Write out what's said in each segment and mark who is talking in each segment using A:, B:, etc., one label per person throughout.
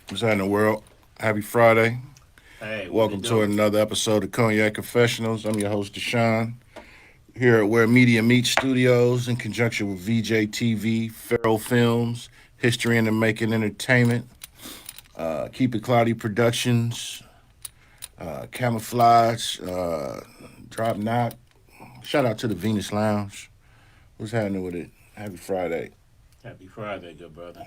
A: What's happening, world? Happy Friday.
B: Hey, what
A: Welcome
B: it
A: to
B: do?
A: another episode of Cognac Confessionals. I'm your host, Deshaun, here at Where Media Meets Studios in conjunction with VJ TV, Feral Films, History in the Making Entertainment, Keep It Cloudy Productions, Camouflage, Drop Knock. Shout out to the Venus Lounge. What's happening with it? Happy Friday.
B: Happy Friday, good brother.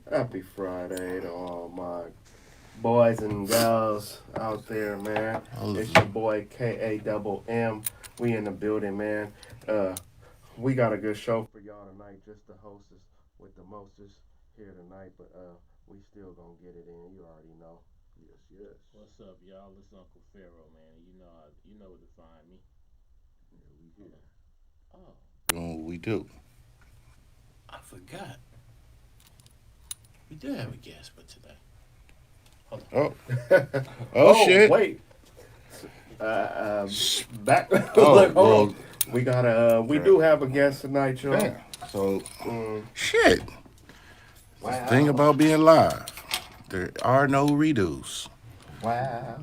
C: Happy Friday to all my boys and gals out there, man.
A: All of
C: It's
A: you.
C: your boy KAMM. We in the building, man. Uh, we got a good show for y'all tonight. Just the hostess with the mostest here tonight, but we still gonna get it in. You already know.
A: Yes, yes.
B: What's up, y'all? It's Uncle Pharaoh, man. You know where to find me.
A: Yeah, we here.
B: Oh,
A: Doing what we do.
B: I forgot. We do have a guest for today. Hold on.
A: Oh, oh, shit.
C: Wait. Back.
A: Oh,
C: Look, hold
A: well,
C: on. We got a. We
A: okay.
C: do have a guest tonight, y'all.
A: Damn. So,
C: Mm,
A: shit.
C: wow.
A: Thing about being live, there are no redos.
C: Wow.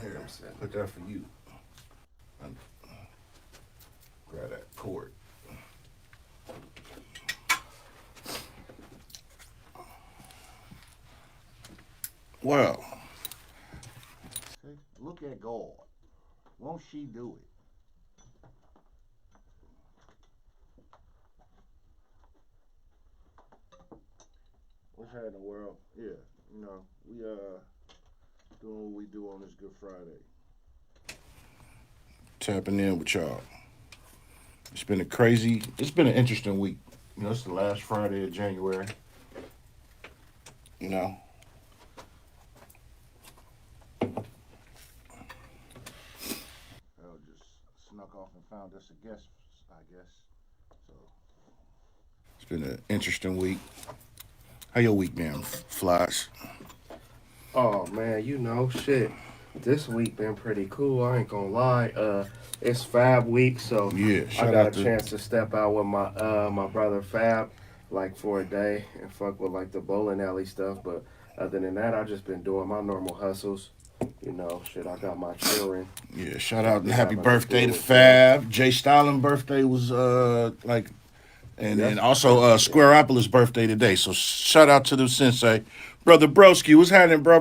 A: Here, put that for you. Grab that cord. Well, look at God. Won't she do it? What's happening, world? Yeah, we doing what we do on this Good Friday. Tapping in with y'all. It's been an interesting week. It's the last Friday of January. You know, I just snuck off and found us a guest, I guess. So it's been an interesting week. How your week been, Flies?
C: Oh man, shit. This week been pretty cool. I ain't gonna lie. It's Fab week, so
A: Yeah,
C: I
A: shout
C: got a
A: out to
C: chance to step out with my brother Fab, like for a day and fuck with like the bowling alley stuff. But other than that, I just been doing my normal hustles. Shit. I got my children,
A: shout
C: so I
A: out and
C: do
A: happy
C: have like a
A: birthday
C: deal
A: to
C: with them.
A: Fab. Jay Stalin birthday was and then
C: Yes,
A: also
C: yesterday.
A: Squareopolis birthday today. So shout out to the sensei, brother Broski. What's happening, bro?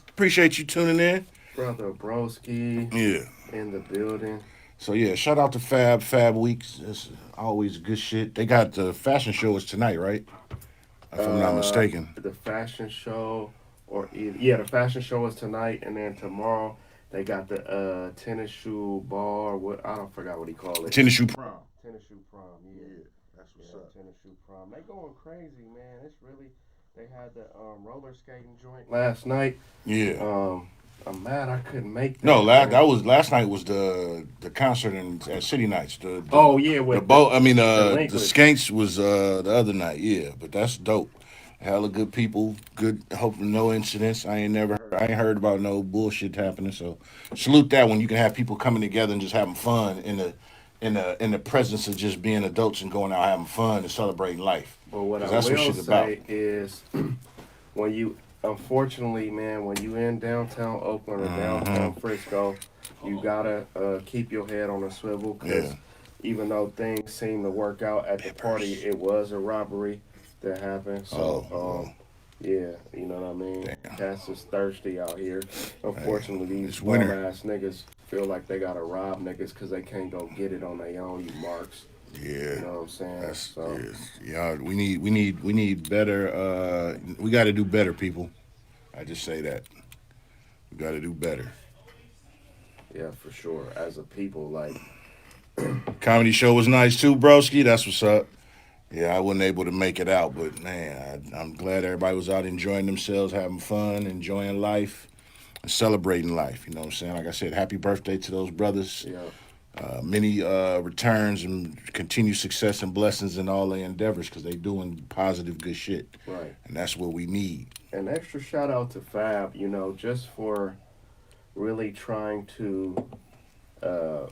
A: Appreciate you tuning in.
C: Brother Broski
A: Yeah.
C: in the building.
A: So yeah, shout out to Fab Weeks. It's always good shit. They got the fashion show is tonight, right? If I'm not mistaken.
C: The fashion show, yeah, the fashion show is tonight, and then tomorrow they got the tennis shoe bar. What I don't forgot what he called it.
A: Tennis shoe prom.
C: Tennis shoe prom. Yeah,
A: Yeah, that's what's
C: yeah,
A: up.
C: tennis shoe prom. They going crazy, man. It's really they had the roller skating joint last night.
A: Yeah.
C: I'm mad I couldn't make
A: No,
C: that, man.
A: that was last night was the concert at City Nights.
C: Oh yeah,
A: The
C: with
A: boat. I mean,
C: the
A: the
C: Linkless.
A: Skanks was the other night. Yeah, but that's dope. Hella good people. Good. Hope no incidents. I ain't heard about no bullshit happening. So salute that when you can have people coming together and just having fun in the presence of just being adults and going out having fun and celebrating life.
C: But what
A: Cause
C: I
A: that's what
C: will
A: shit's about.
C: say is when you unfortunately, man, when you in downtown Oakland or
A: Hmm.
C: downtown Frisco, you gotta keep your head on a swivel
A: Yeah.
C: because even though things seem to work out at the party,
A: Peppers.
C: it was a robbery that happened.
A: Oh,
C: So
A: well,
C: yeah, you know what I mean.
A: damn.
C: Cats is thirsty out here.
A: Hey,
C: Unfortunately, these
A: it's
C: bum
A: winter.
C: ass niggas feel like they gotta rob niggas because they can't go get it on their own. You marks,
A: Yeah.
C: you know what I'm saying?
A: That's
C: So
A: yeah. We need better. We got to do better, people. I just say that we got to do better.
C: yeah, for sure. As a people, like.
A: Comedy show was nice too, broski. That's what's up. Yeah, I wasn't able to make it out, but man, I'm glad everybody was out enjoying themselves, having fun, enjoying life, and celebrating life. You know what I'm saying? Like I said, happy birthday to those brothers.
C: Yeah,
A: Many returns and continued success and blessings in all their endeavors because they doing positive good shit,
C: right.
A: and that's what we need.
C: An extra shout out to Fab, just for really trying to uh,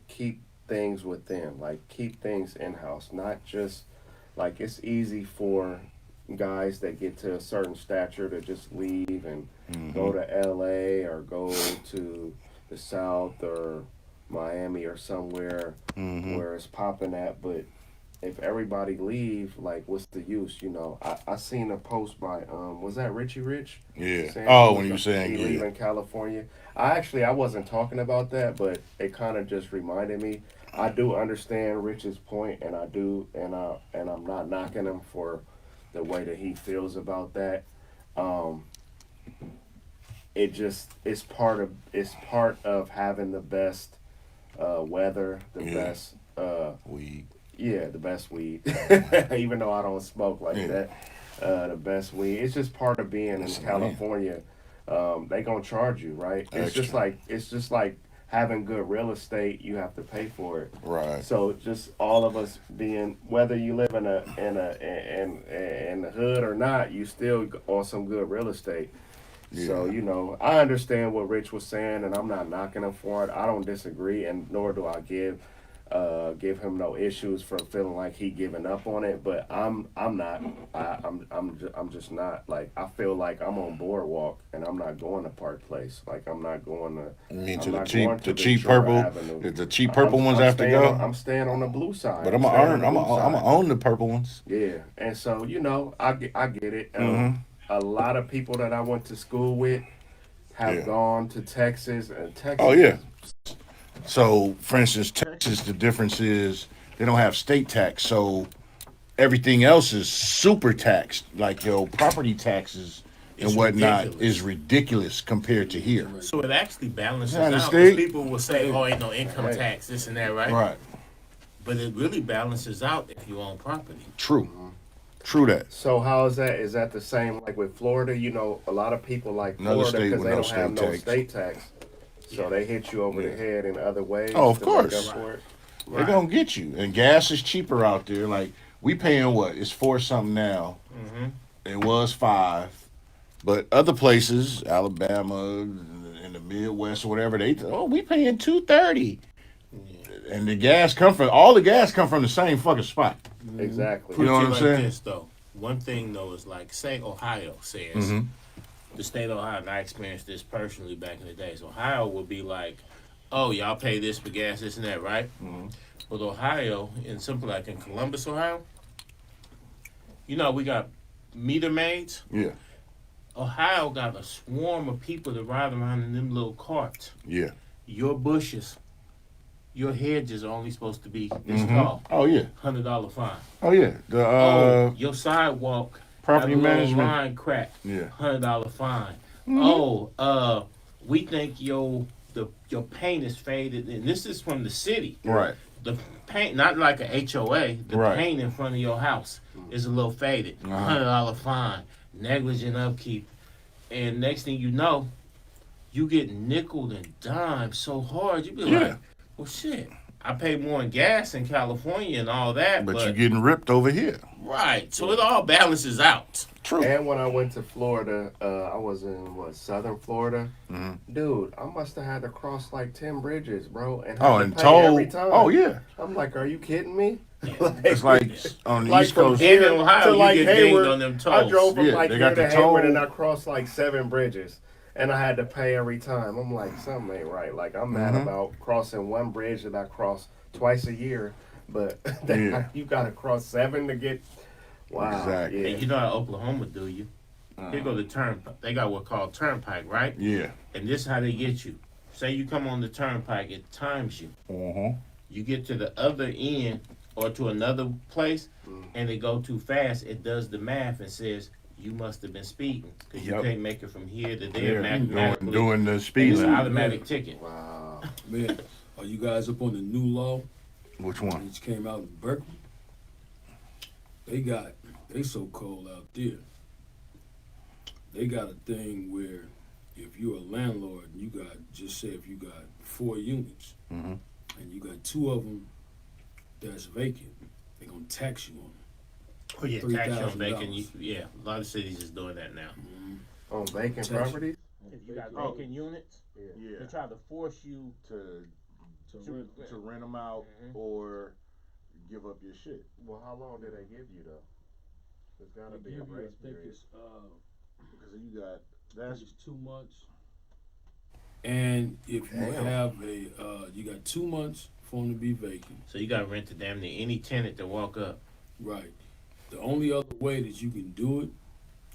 C: keep things within, like keep things in house, not just like it's easy for guys that get to a certain stature to just leave and go to LA or go to the South or Miami or somewhere where it's popping at. But if everybody leave, like what's the use? I seen a post by was that Richie Rich?
A: Yeah.
C: Saying
A: Oh, when you were saying
C: he leaving California. I wasn't talking about that, but it kind of just reminded me. I do understand Rich's point, and I do, and I'm not knocking him for the way that he feels about that. Um, it's part of having the best weather, the best
A: weed.
C: yeah, the best weed. Even though I don't smoke like that, the best weed. It's just part of being in California. They gonna charge you, right? It's just like having good real estate. You have to pay for it.
A: Right.
C: So just all of us being, whether you live in the hood or not, you still on some good real estate.
A: Yeah.
C: So I understand what Rich was saying, and I'm not knocking him for it. I don't disagree, and nor do I give him no issues for feeling like he giving up on it. But I'm not. I'm just not. Like, I feel like I'm on Boardwalk, and I'm not going to Park Place. Like, I'm not going to.
A: You mean
C: I'm
A: to the
C: not
A: cheap,
C: going to
A: the cheap
C: Ventura
A: purple?
C: Avenue.
A: The cheap purple ones have to go.
C: I'm staying on the blue side.
A: But I'm gonna own the purple ones.
C: Yeah, and so I get it. A lot of people that I went to school with have gone to Texas, and Texas.
A: Oh yeah. So, for instance, Texas, the difference is they don't have state tax, so everything else is super taxed. Like your property taxes and
B: It's
A: whatnot
B: ridiculous.
A: is ridiculous compared to here.
B: So it actually balances
A: Yeah, the
B: out. 'Cause
A: state-
B: people will say, "Oh, ain't no income tax, this and that," right?
A: Right.
B: But it really balances out if you own property.
A: True. True that.
C: So how is that? Is that the same like with Florida? A lot of people like
A: Another
C: Florida
A: state
C: because
A: with
C: they
A: no
C: don't have
A: state
C: no
A: tax.
C: state tax. So they hit you over the head in other ways.
A: Oh, of
C: to make
A: course.
C: up for it.
A: They're gonna get you. And gas is cheaper out there. Like we paying what? It's 4 something now. It was 5. But other places, Alabama, in the Midwest or whatever, we paying $2.30. And the gas come from the same fucking spot.
C: Exactly.
A: You know what I'm
B: like
A: saying?
B: This though, one thing though is like, say Ohio says, the state of Ohio, and I experienced this personally back in the days. Ohio would be like, "Oh, y'all pay this for gas, this and that, right?" But Ohio, in something like in Columbus, Ohio, we got meter maids.
A: Yeah.
B: Ohio got a swarm of people that ride around in them little carts.
A: Yeah.
B: Your bushes, your hedges are only supposed to be this tall.
A: Oh yeah.
B: $100 fine.
A: Oh yeah. The
B: Your sidewalk,
A: property
B: got a little
A: management.
B: line crack.
A: Yeah.
B: $100 fine. We think your paint is faded, and this is from the city.
A: Right.
B: The paint, not like a HOA. The
A: Right.
B: paint in front of your house is a little faded. $100 fine. Negligent upkeep, and next thing you know, you get nickeled and dimed so hard. You be like, "Well, shit, I pay more in gas in California and all that,
A: But you're getting ripped over here.
B: right." So it all balances out.
A: True.
C: And when I went to Florida, I was in southern Florida. Dude, I must have had to cross like 10 bridges, bro, and had to
A: and
C: pay
A: toll.
C: every time.
A: Oh yeah.
C: I'm like, are you kidding me?
A: It's like on the
C: Like
A: East
C: from
A: Coast.
C: here
B: In Ohio,
C: to
B: you
C: like
B: get
C: Hayward.
B: dinged on them
C: I
B: tolls.
C: drove from
A: Yeah,
C: like
A: they
C: here
A: got
C: to
A: the
C: Hayward,
A: toll.
C: and I crossed like 7 bridges, and I had to pay every time. I'm like, something ain't right. Like, I'm mad about crossing one bridge that I cross twice a year, but you got to cross 7 to get. Wow.
A: Exactly.
C: Yeah.
B: And you know how Oklahoma do you? Here go the turnpike. They got what called turnpike, right?
A: Yeah.
B: And this is how they get you. Say you come on the turnpike, it times you. You get to the other end or to another place, and they go too fast. It does the math and says you must have been speeding because you can't make it from here to there mathematically.
A: Doing the speed
B: It's an
A: limit.
B: automatic ticket.
C: Wow.
D: Man, are you guys up on the new law
A: Which one?
D: which came out in Berkeley? They so cold out there. They got a thing where if you're a landlord and if you got 4 units and you got 2 of them that's vacant, they're gonna tax you on them.
B: Oh yeah, tax you on
D: $3,000.
B: vacant. Yeah, a lot of cities is doing that now.
C: On vacant
D: Texas.
C: properties?
B: If you got
D: Vacant
B: vacant units,
C: Yeah.
B: they try to force you
A: to
D: rent.
A: rent them out or give up your shit.
C: Well, how long do they give you though? There's gotta
D: They
C: be a
D: give you,
C: grace
D: I think
C: period.
D: it's
A: Because you got
D: I think it's 2 months. And if you have you got 2 months for them to be vacant.
B: so you got to rent to damn near any tenant to walk up.
D: Right. The only other way that you can do it,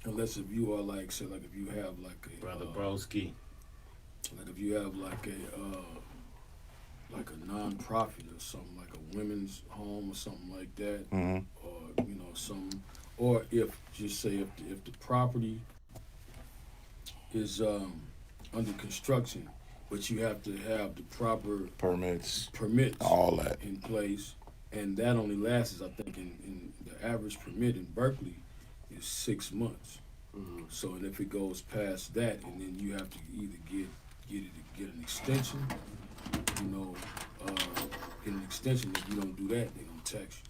D: unless if you are like, say, like if you have like a
B: Brother Broski.
D: like if you have like a non-profit or something, like a women's home or something like that, or some, or if just say if the property is under construction, but you have to have the proper
A: permits,
D: all
A: that.
D: in place, and that only lasts, I think, in the average permit in Berkeley is 6 months. So, and if it goes past that, and then you have to either get an extension, get an extension. If you don't do that, they're gonna tax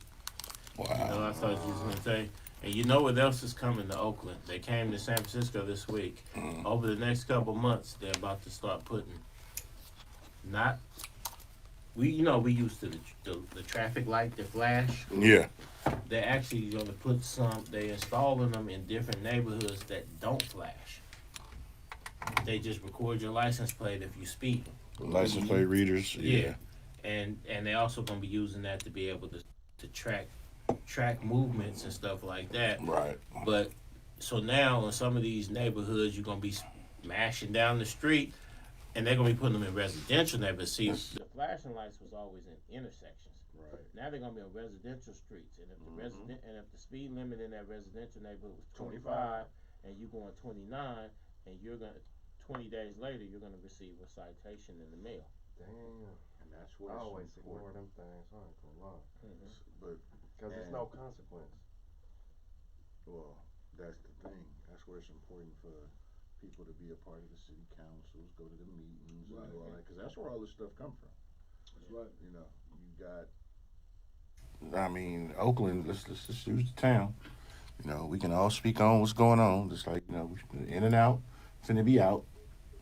D: you.
B: You know, I thought you was gonna say. And you know what else is coming to Oakland? They came to San Francisco this week. Over the next couple months, they're about to start putting. We used to the traffic light, the flash.
A: Yeah.
B: They're actually going to put some. They installing them in different neighborhoods that don't flash. They just record your license plate if you speed.
A: License plate readers. Yeah.
B: And they also going to be using that to be able to track movements and stuff like that.
A: Right.
B: But so now in some of these neighborhoods, you're going to be smashing down the street, and they're going to be putting them in residential neighborhoods. See, the flashing lights was always in intersections.
C: Right.
B: Now they're going to be on residential streets, and if the speed limit in that residential neighborhood was 25, and you going 29, and you're going to 20 days later, you're going to receive a citation in the mail.
C: Damn.
A: And that's what
C: I always ignore them things. I ain't gonna lie.
A: But
C: Because there's no consequence.
A: well, that's the thing. That's where it's important for people to be a part of the city councils, go to the meetings, and do all that, because that's where all this stuff come from.
D: That's right.
A: You know, you got. I mean, Oakland. Let's just use the town. You know, we can all speak on what's going on. Just like we in and out, finna be out.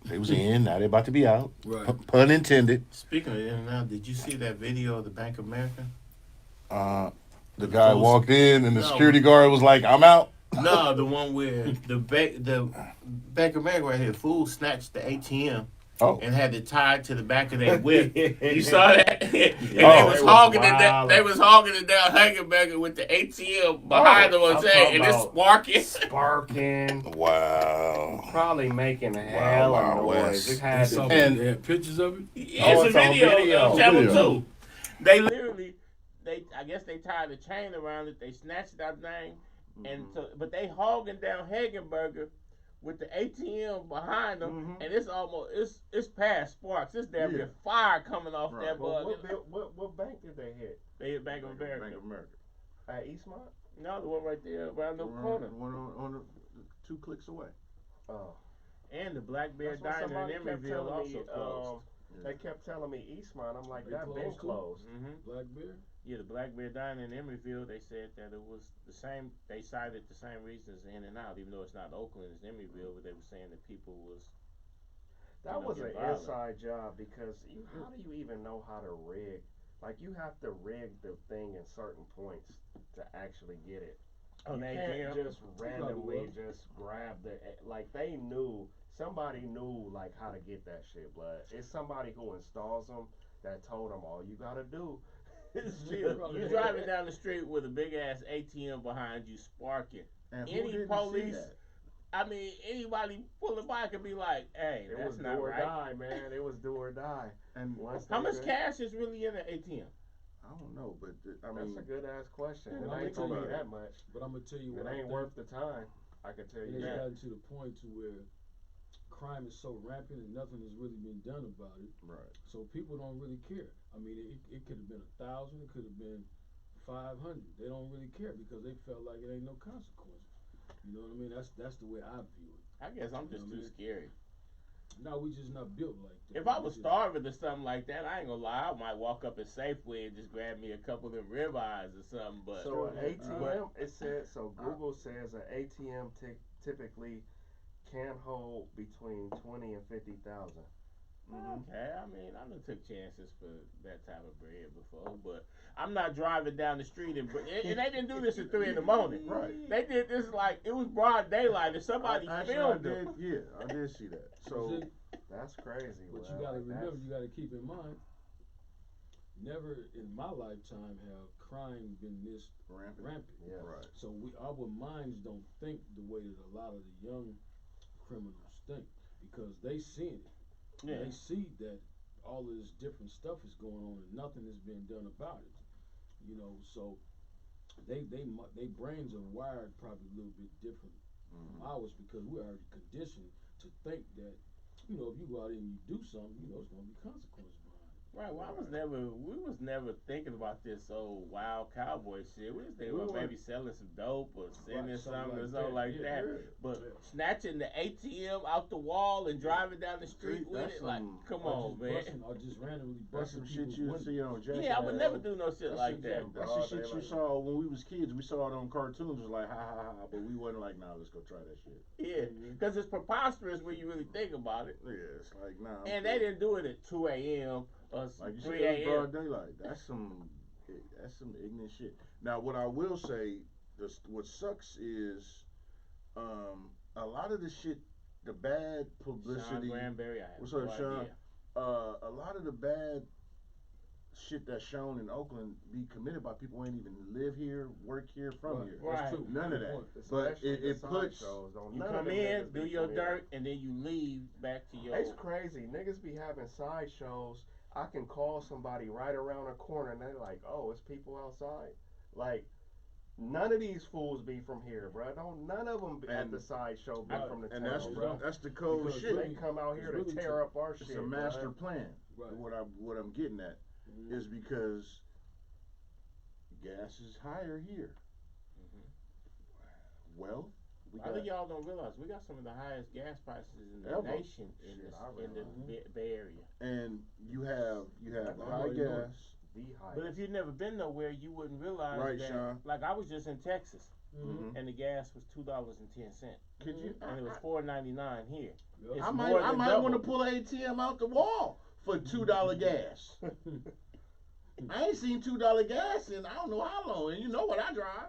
A: They was in, now they about to be out.
D: Right.
A: Pun intended.
B: Speaking of in and out, did you see that video of the Bank of America?
A: The guy walked in, and the security guard was like, "I'm out."
B: No, the one where the Bank of America right here, fool snatched the ATM and had it tied to the back of their whip. You saw that? And they was hogging it down. They was hogging it down, hanging back with the ATM behind them on saying, and it's sparking.
C: Sparking.
A: Wow.
C: Probably making a hell of noise. It had to
D: They had pictures of it.
B: Yeah, it's a video. On Channel 2. They literally, I guess they tied a chain around it. They snatched that thing, and but they hogging down Hagenberger with the ATM behind them, and it's almost it's past sparks. It's damn near fire coming off that bug.
C: What bank did they hit?
B: They hit Bank of America.
A: Bank of America.
C: At Eastmont?
B: No, the one right there around the corner.
A: One on 2 clicks away.
C: Oh.
B: And the Black Bear Diner in Emeryville also closed.
C: They kept telling me Eastmont. I'm like, that been
D: closed too?
C: closed.
D: Black Bear.
B: Yeah, the Black Bear Diner in Emeryville, they said that it was the same, they cited the same reasons in and out, even though it's not Oakland, it's Emeryville, but they were saying that people was...
C: That was an inside job because how do you even know how to rig? Like, you have to rig the thing in certain points to actually get it. You can't just randomly just grab the... Like, they knew, somebody knew, like, how to get that shit, blood. It's somebody who installs them that told them all you gotta do.
B: You're driving down the street with a big ass ATM behind you, sparking.
A: And
B: any police, I mean, anybody pulling by could be like, "Hey,
C: it
B: that's
C: was
B: not
C: do or
B: right."
C: Die, man. It was do or die.
A: And
B: how much cash is really in the ATM?
A: I don't know, but I
C: that's
A: mean,
C: a good ass question.
D: Yeah,
C: It ain't told me that much.
D: But I'm gonna tell you
C: it
D: what
C: ain't worth the time. I can tell you
D: it's
C: that.
D: gotten to the point to where crime is so rampant and nothing has really been done about it.
A: right.
D: So people don't really care. I mean, it could have been 1,000, it could have been 500. They don't really care because they felt like it ain't no consequences. You know what I mean? That's the way I view it.
B: I guess I'm just too scary.
D: No, we just not built like that.
B: If I was starving or something like that, I ain't gonna lie, I might walk up at Safeway and just grab me a couple of them ribeyes or something. But
C: so an ATM, it said. So Google says an ATM typically can hold between 20 and 50,000.
B: Okay, I mean, I done took chances for that type of bread before, but I'm not driving down the street and they didn't do this at 3 in the morning.
A: Right.
B: They did this like it was broad daylight and somebody filmed
A: did,
B: them.
A: yeah, I did see that. So
D: See,
C: That's crazy.
D: but
C: bro.
D: you gotta
C: Like,
D: remember,
C: that's-
D: you gotta keep in mind, never in my lifetime have crime been this rampant.
C: Yeah.
A: right.
D: So our minds don't think the way that a lot of the young criminals think because they see it.
B: Yeah.
D: They see that all of this different stuff is going on and nothing is being done about it. You know, so they brains are wired probably a little bit different from ours because we're already conditioned to think that, you know, if you go out there and you do something, you know, it's going to be consequences behind it.
B: Right, well, we was never thinking about this old wild cowboy shit. We was thinking about maybe selling some dope or sending something or something like that. But snatching the ATM out the wall and driving down the street with it, like, come on, man.
D: Or just randomly
A: That's
D: busting
A: some shit
D: people's
A: you
D: windows.
A: see on Jackson.
B: Yeah, I would never do no shit like that.
A: That's the shit you saw when we was kids. We saw it on cartoons. It was like, ha ha ha. But we wasn't like, nah, let's go try that shit.
B: Yeah, because it's preposterous when you really think about it.
A: Yeah, it's like, nah.
B: And they didn't do it at 2 a.m. or
A: Like you
B: 3
A: said,
B: a.m.
A: broad daylight. That's some ignorant shit. Now, what I will say, what sucks is, a lot of the shit, the bad publicity.
B: Sean Granberry, I have
A: What's
B: no
A: up, Sean?
B: idea.
A: A lot of the bad shit that's shown in Oakland be committed by people who ain't even live here, work here, from here.
B: Right.
D: That's true.
A: None of that.
C: Especially
A: But
C: the
A: it
C: side
A: puts.
C: shows, don't
B: You
C: none
B: come
C: of them
B: in,
C: niggas
B: do
C: be
B: your
C: from here.
B: dirt, and then you leave back to your.
C: It's crazy. Niggas be having side shows. I can call somebody right around a corner and they're like, oh, it's people outside. Like, none of these fools be from here, bro. Don't none of them at the side show be from the
A: And
C: town, bro.
A: that's the cold
D: Because
A: shit.
C: They come out here to
D: really
C: tear up our
A: It's
C: shit.
A: a master
C: bro.
A: plan.
D: Right.
A: What I'm getting at is because gas is higher here. Well, we
B: I
A: got
B: think y'all don't realize we got some of the highest gas prices in the
A: Ever.
B: nation in the Bay Area.
A: and you have
C: I
A: high
C: know you know
A: gas.
C: The highest.
B: But if you've never been nowhere, you wouldn't realize
A: Right,
B: that.
A: Sean.
B: Like I was just in Texas,
A: Mhm.
B: and the gas was $2.10,
A: Could you?
B: and it was $4.99 here.
D: Yep.
B: It's
A: I
B: more
A: might
B: than
A: want
B: double.
A: to pull an ATM out the wall for $2 gas. I ain't seen $2 gas in I don't know how long, and you know what I drive.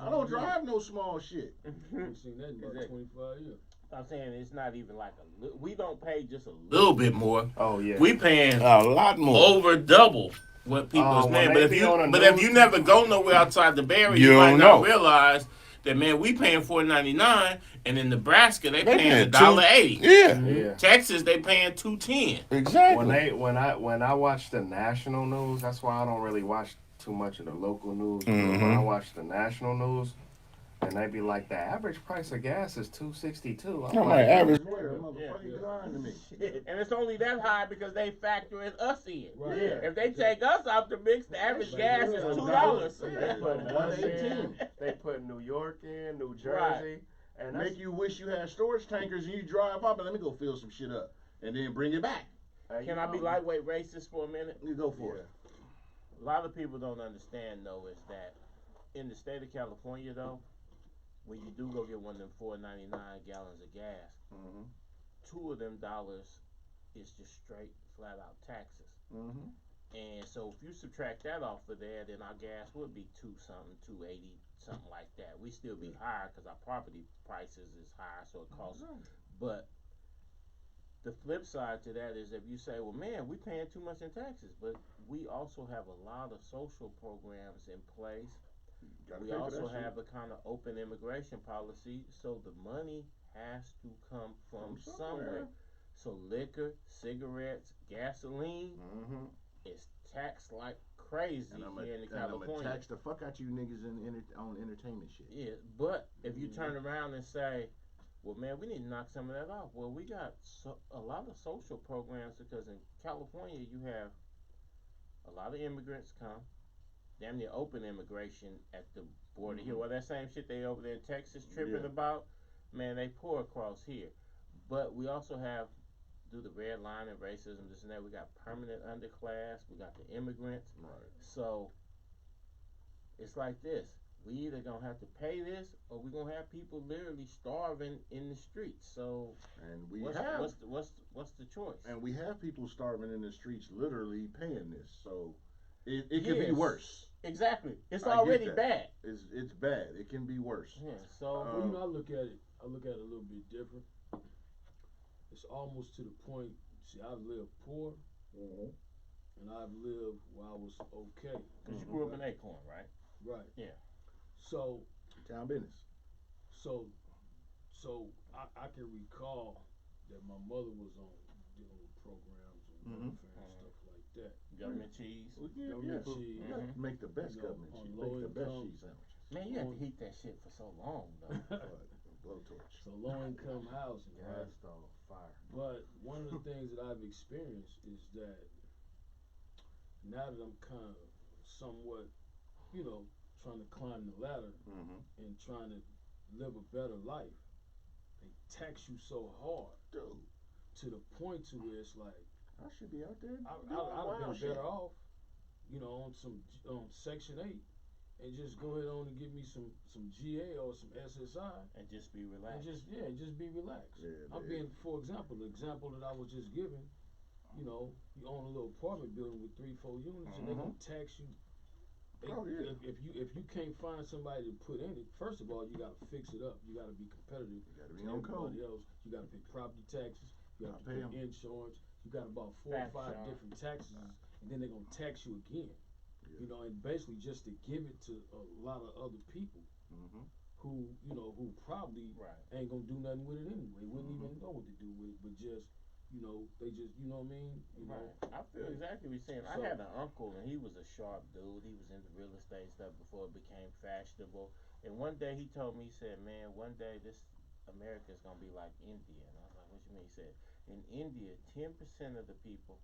A: I don't drive no small shit.
D: I've seen that in about
B: Exactly.
D: 25 years.
B: I'm saying it's not even like we don't pay just a little bit more.
C: Oh yeah.
B: We paying
A: A lot more.
B: over double what people's
C: when
B: paying.
C: they
B: But if
C: be
B: you
C: on the
B: if
C: news-
B: you never go nowhere outside the Bay Area,
A: You
B: you might
A: don't
B: not
A: know.
B: realize that man we paying $4.99, and in Nebraska they
A: They
B: paying
A: paying
B: $1.80.
A: Yeah,
C: Yeah.
B: Texas they paying $2.10.
A: exactly.
C: When I watch the national news, that's why I don't really watch too much of the local news. But when I watch the national news, and they be like, the average price of gas is $2.62. I'm
A: I'm
C: like,
A: like average.
B: Yeah.
A: Motherfucker, you lying to me.
B: And it's only that high because they factoring us in.
D: Right.
C: Yeah.
B: If they take us out the mix, the average gas is $2.
C: They put
A: $1.18.
C: They put New York in, New Jersey,
B: Right.
C: and that's,
A: Make you wish you had storage tankers and you drive up and let me go fill some shit up and then bring it back.
C: hey,
B: Can I be lightweight racist for a minute?
A: You go for it.
B: A lot of people don't understand though is that in the state of California though, when you do go get one of them $4.99 gallons of gas,
A: Mhm.
B: $2 of them is just straight flat out taxes.
A: Mhm.
B: And so if you subtract that off of there, then our gas would be $2.80, something like that. We still be higher because our property prices is higher, so it costs. But the flip side to that is if you say, well, man, we paying too much in taxes, but we also have a lot of social programs in place.
A: Gotta
B: We
A: pay for
B: also
A: that shit.
B: have a kind of open immigration policy, so the money has to come from somewhere. So liquor, cigarettes, gasoline
A: Mhm.
B: is taxed like crazy
A: And I'm
B: here in
A: gonna
B: California.
A: tax the fuck out you niggas on entertainment shit.
B: Yeah, but if you turn around and say, well, man, we need to knock some of that off. Well, we got a lot of social programs because in California you have a lot of immigrants come, damn near open immigration at the border here. Well, that same shit they over there in Texas tripping about, man, they pour across here. But we also have, do the red line and racism, this and that. We got permanent underclass. We got the immigrants.
A: Right.
B: So it's like this. we either gonna have to pay this or we're gonna have people literally starving in the streets. So
A: And we
B: what's
A: have
B: what's the choice?
A: and we have people starving in the streets, literally paying this. So it could be
B: Yes.
A: worse.
B: Exactly. It's
A: I get
B: already
A: that.
B: bad.
A: It's bad. It can be worse.
B: Yeah. So
D: Well, you know, I look at it a little bit different. It's almost to the point. See, I've lived poor, and I've lived where I was okay.
B: because you grew up in Acorn, right?
D: Right.
B: Yeah.
D: So,
A: Town business.
D: so, I can recall that my mother was on dealing with programs and welfare and stuff like that.
B: Government cheese.
A: Well, yeah,
D: Government
A: yeah.
D: cheese.
A: You got to make the best
D: You know,
A: government
D: on
A: cheese.
D: low
A: Make the best
D: income.
A: cheese sandwiches.
B: Man, you had to heat that shit for so long, though.
A: Blowtorch.
D: So low income housing, right?
C: Gas stove, fire.
D: But one of the things that I've experienced is that now that I'm kind of somewhat, you know, trying to climb the ladder and trying to live a better life, they tax you so hard
A: Dude,
D: to the point to where it's like
A: I should be out there.
D: I'd
A: doing
D: have
A: wild
D: been
A: shit.
D: better off, you know, on some Section 8 and just go ahead on and give me some GA or some SSI
B: And just be
D: and
B: relaxed.
D: just be relaxed.
A: Yeah,
D: I'm
A: man.
D: being, for example, the example that I was just giving, you know, you own a little apartment building with 3-4 units and they're gonna tax you.
A: Oh, yeah.
D: If you can't find somebody to put in it, first of all, you gotta fix it up. You gotta be competitive
A: You gotta be
D: to
A: on
D: everybody
A: code.
D: else. You gotta pay property taxes. You have to
A: Gotta pay
D: pay
A: 'em.
D: insurance. You got about 4 or
B: Tax,
D: 5
B: y'all.
D: different taxes, and then they're gonna tax you again.
A: Yeah.
D: You know, and basically just to give it to a lot of other people who, you know, who probably
B: Right.
D: ain't gonna do nothing with it anyway. Wouldn't even know what to do with it, but just, you know, they just, you know what I mean? You know,
B: Right. I feel exactly what you're saying. I
D: So-
B: had an uncle and he was a sharp dude. He was into real estate stuff before it became fashionable. And one day he told me, he said, man, one day this America is gonna be like India. And I was like, what you mean? He said, in India, 10% of the people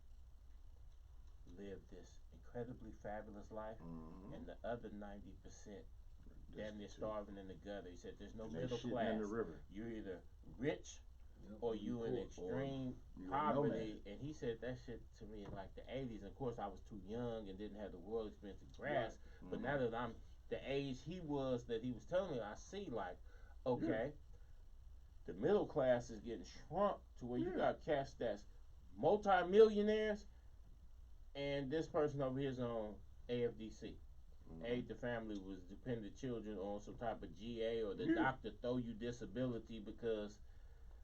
B: live this incredibly fabulous life, and the other 90% damn near starving in the gutter. He said, there's no
A: And they
B: middle
A: shitting
B: class.
A: in the river.
B: You're either rich
D: Yep,
B: or you in
D: poor.
B: extreme
A: you a
B: poverty.
A: nomad.
B: And he said that shit to me in like the 80s. And of course, I was too young and didn't have the world experience to grasp. But now that I'm the age he was that he was telling me, I see like, okay, the middle class is getting shrunk to where you got cats that's multi-millionaires, and this person over here is on AFDC. Aid the family was dependent children on some type of GA, or the doctor throw you disability because,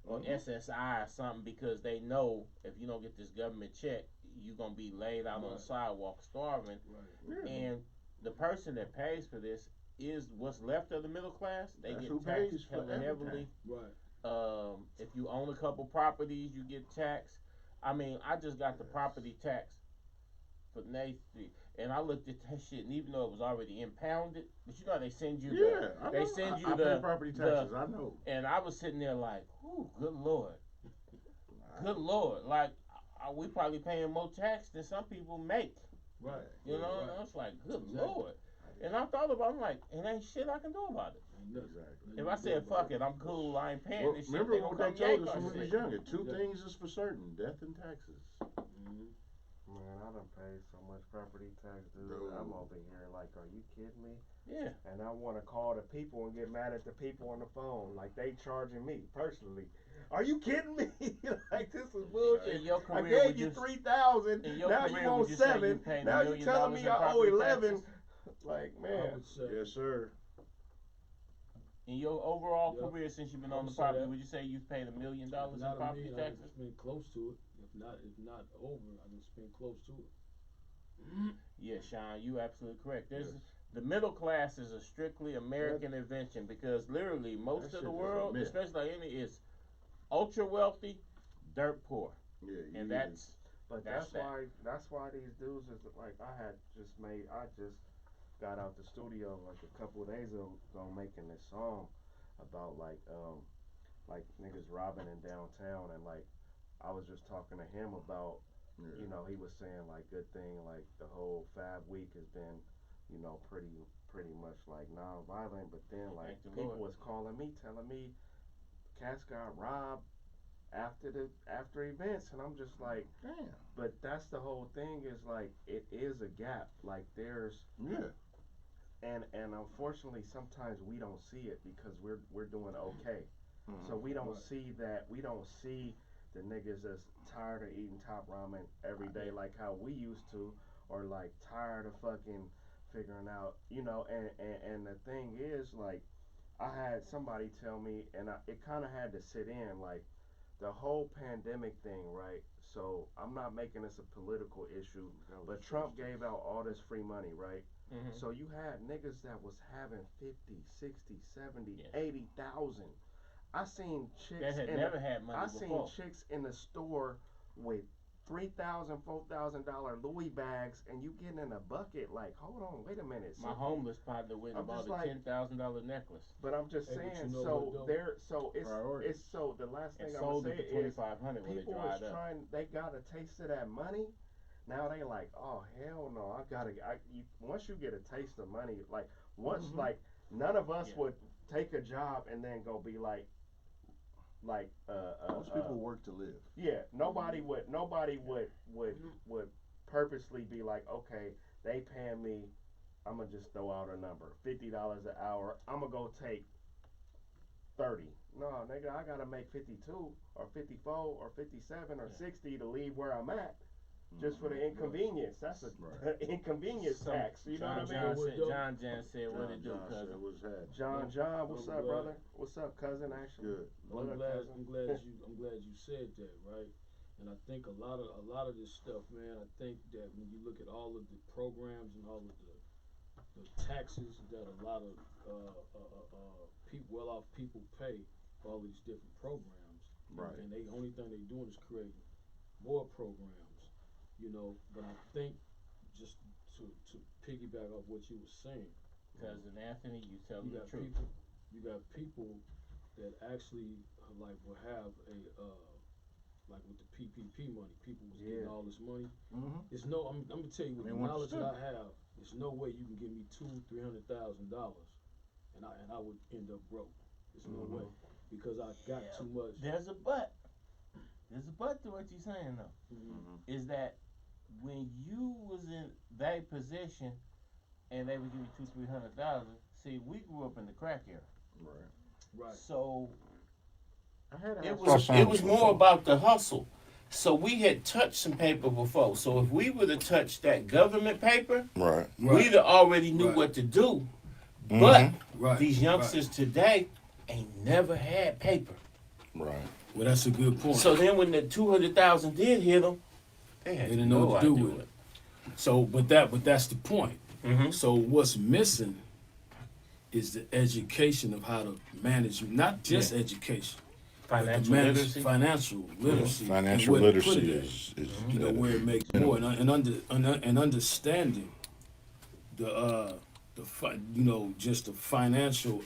B: or SSI or something, because they know if you don't get this government check, you're gonna be laid out on the sidewalk starving.
D: Right.
B: And the person that pays for this is what's left of the middle class. They
A: That's
B: get
A: who pays
B: taxed
A: for
B: hella heavily.
A: everything.
D: Right.
B: If you own a couple properties, you get taxed. I mean, I just got the property tax for Nathan Street, and I looked at that shit, and even though it was already impounded, but you know they send you
A: I
B: they
A: know.
B: send you
A: I
B: the
A: pay property taxes. I know.
B: and I was sitting there like, ooh, good lord, good lord, like we probably paying more tax than some people make.
D: Right.
B: You know,
D: Right.
B: and I was like, good
D: Exactly.
B: lord. And I thought about it, I'm like, it ain't shit I can do about it.
D: Ain't nothing.
A: Exactly.
B: If I said, fuck it, I'm cool, I ain't paying
A: Well,
B: this shit,
A: remember
B: they
A: what
B: gonna
A: they
B: come
A: told
B: yank
A: us
B: our
A: when we was
B: shit.
A: younger? Two
D: Yeah.
A: things is for certain: death and taxes.
C: Man, I done paid so much property tax, dude.
A: Dude.
C: I'm over here like, are you kidding me?
B: Yeah.
C: And I want to call the people and get mad at the people on the phone, like they charging me personally. Are you kidding me? Like this is bullshit.
B: In your
C: I
B: career,
C: gave
B: would
C: you
B: you-
C: 3,000.
B: in your
C: Now
B: career,
C: you owe
B: would you say you
C: 7.
B: paid
C: Now
B: $1
C: you
B: million
C: telling me
B: in
C: I owe
B: property
C: 11.
B: taxes?
C: Like
D: I
C: man,
D: would say,
A: Yes, sir.
B: In your overall
D: Yeah.
B: career, since you've been
D: I
B: on
D: would
B: the
D: say
B: property,
D: that.
B: would you say you've paid $1 million in
D: not a
B: property
D: million, I
B: taxes?
D: can spend close to it. If not over, I can spend close to it.
B: Yeah, Sean, you absolutely correct. There's
A: Yes.
B: the middle class is a strictly American invention because literally most
A: That
B: of the
A: shit is a
B: world,
A: myth.
B: especially like India, is ultra wealthy, dirt poor,
A: Yeah, you
B: and that's
C: but
B: That's
C: that's why these dudes is like I just got out the studio like a couple of days ago making this song about like niggas robbing in downtown and like I was just talking to him about you know he was saying like good thing like the whole Fab Week has been you know pretty much like non-violent but then like
B: Thank the
C: people
B: Lord.
C: was calling me telling me cats got robbed after events and I'm just like
A: damn.
C: but that's the whole thing is like it is a gap like there's
A: Yeah.
C: and unfortunately sometimes we don't see it because we're doing okay. So we don't see that. We don't see the niggas that's tired of eating top ramen every day like how we used to, or like tired of fucking figuring out, and the thing is, like, I had somebody tell me, and it kind of had to sit in, like, the whole pandemic thing, right? So I'm not making this a political issue, but Trump gave out all this free money, right? So you had niggas that was having 50, 60, 70, 80,000. I seen chicks
B: that had never had money before.
C: seen chicks in the store with $3,000, $4,000 Louis bags, and you getting in a bucket. Like, hold on, wait a minute.
B: My homeless partner went and bought a $10,000 necklace.
C: But I'm just saying, so the last thing I'm gonna say is people is trying. They got a taste of that money. Now they like, oh hell no, once you get a taste of money, like once like none of us would take a job and then go be like
A: most people work to live.
C: Yeah, nobody would purposely be like, okay, they paying me, I'm gonna just throw out a number, $50 an hour. I'm gonna go take 30. No, nigga, I gotta make 52 or 54 or 57 or 60 to leave where I'm at. Just for the inconvenience. That's an inconvenience tax. You know what I mean?
B: John said, what it do, cousin?
C: John, what's up, brother? What's up, cousin? Actually,
D: good. I'm glad you said that, right? And I think a lot of this stuff, man. I think that when you look at all of the programs and all of the taxes that a lot of people, well-off people pay for all these different programs,
A: right?
D: And the only thing they're doing is creating more programs. But I think just to piggyback off what you were saying,
B: Cousin Anthony, you tell me the truth.
D: You got people that actually like will have a like with the PPP money, people was getting all this money. It's no, I'm gonna tell you with the knowledge that I have, there's no way you can give me $200,000-$300,000 and I would end up broke. There's no way because I got too much.
B: There's a but. There's a but to what you're saying though. Is that when you was in that position and they would give you $200,000-$300,000, see, we grew up in the crack era.
D: Right.
B: So it was more about the hustle. So we had touched some paper before. So if we would have touched that government paper, we'd have already knew what to do. But these youngsters today ain't never had paper.
A: Right.
D: Well, that's a good point.
B: So then when the 200,000 did hit them, they
D: didn't know what to do with it. So, but that's the point. So what's missing is the education of how to manage, not just education,
B: financial literacy.
D: Financial literacy.
A: Financial literacy is
D: where it makes more and understanding just the financial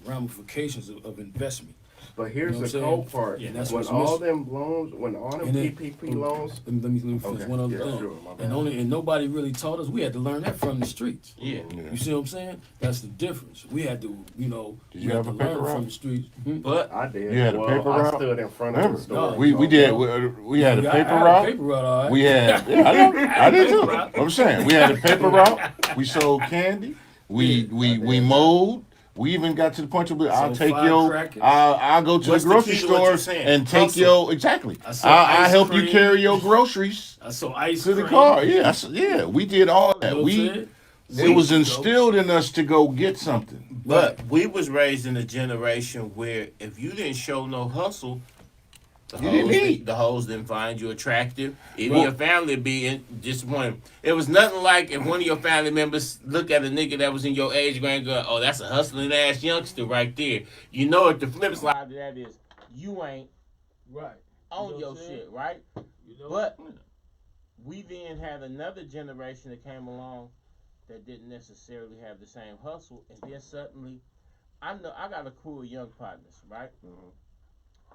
D: ramifications of investment.
C: But here's the cold part.
D: That's
C: when all them loans, when all them PPP loans.
D: Let me finish one other thing.
C: Sure,
D: and nobody really taught us. We had to learn that from the streets.
B: Yeah.
D: You see what I'm saying? That's the difference. We had to,
A: Did you have a paper route
D: from the streets?
B: But
C: I did.
A: You had a paper route?
C: I stood in front of the store.
A: We did. We had a paper route.
D: Paper route, all right.
A: We had. I did too. I'm saying we had a paper route. We sold candy. We mowed. We even got to the point where I'll go to the grocery store and take your I'll help you carry your groceries to the car. Yeah, we did all that. It was instilled in us to go get something.
B: But we was raised in a generation where if you didn't show no hustle, the hoes didn't find you attractive. Even your family be disappointed. It was nothing like if one of your family members look at a nigga that was in your age and go, oh, that's a hustling ass youngster right there. You know what the flip side of that is? You ain't on your shit, right? But we then had another generation that came along that didn't necessarily have the same hustle, and then suddenly, I got a crew of young partners, right?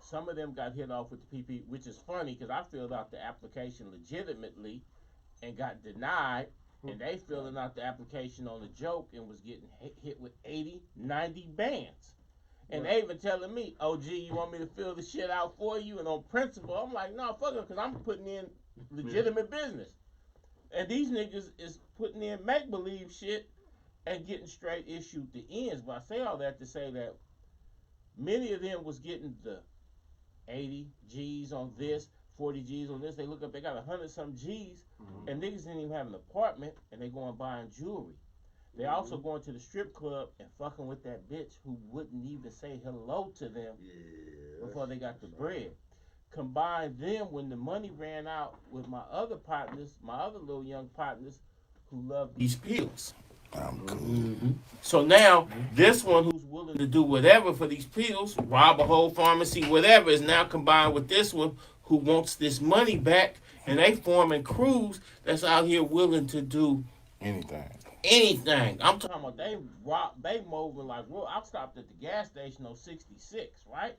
B: Some of them got hit off with the PP, which is funny because I filled out the application legitimately and got denied, and they filling out the application on a joke and was getting hit with 80, 90 bans. And they even telling me, oh, gee, you want me to fill the shit out for you? And on principle, I'm like, no, fuck it, because I'm putting in legitimate business. And these niggas is putting in make-believe shit and getting straight issued the ends. But I say all that to say that many of them was getting the 80 G's on this, 40 G's on this. They look up, they got 100-some G's, and niggas didn't even have an apartment, and they going buying jewelry. They also going to the strip club and fucking with that bitch who wouldn't even say hello to them before they got the bread. Combine them when the money ran out with my other partners, my other little young partners who love these pills.
A: I'm cool.
B: So now, this one who's willing to do whatever for these pills, rob a whole pharmacy, whatever, is now combined with this one who wants this money back, and they forming crews that's out here willing to do anything. I'm talking about they moving like, well, I stopped at the gas station on 66, right?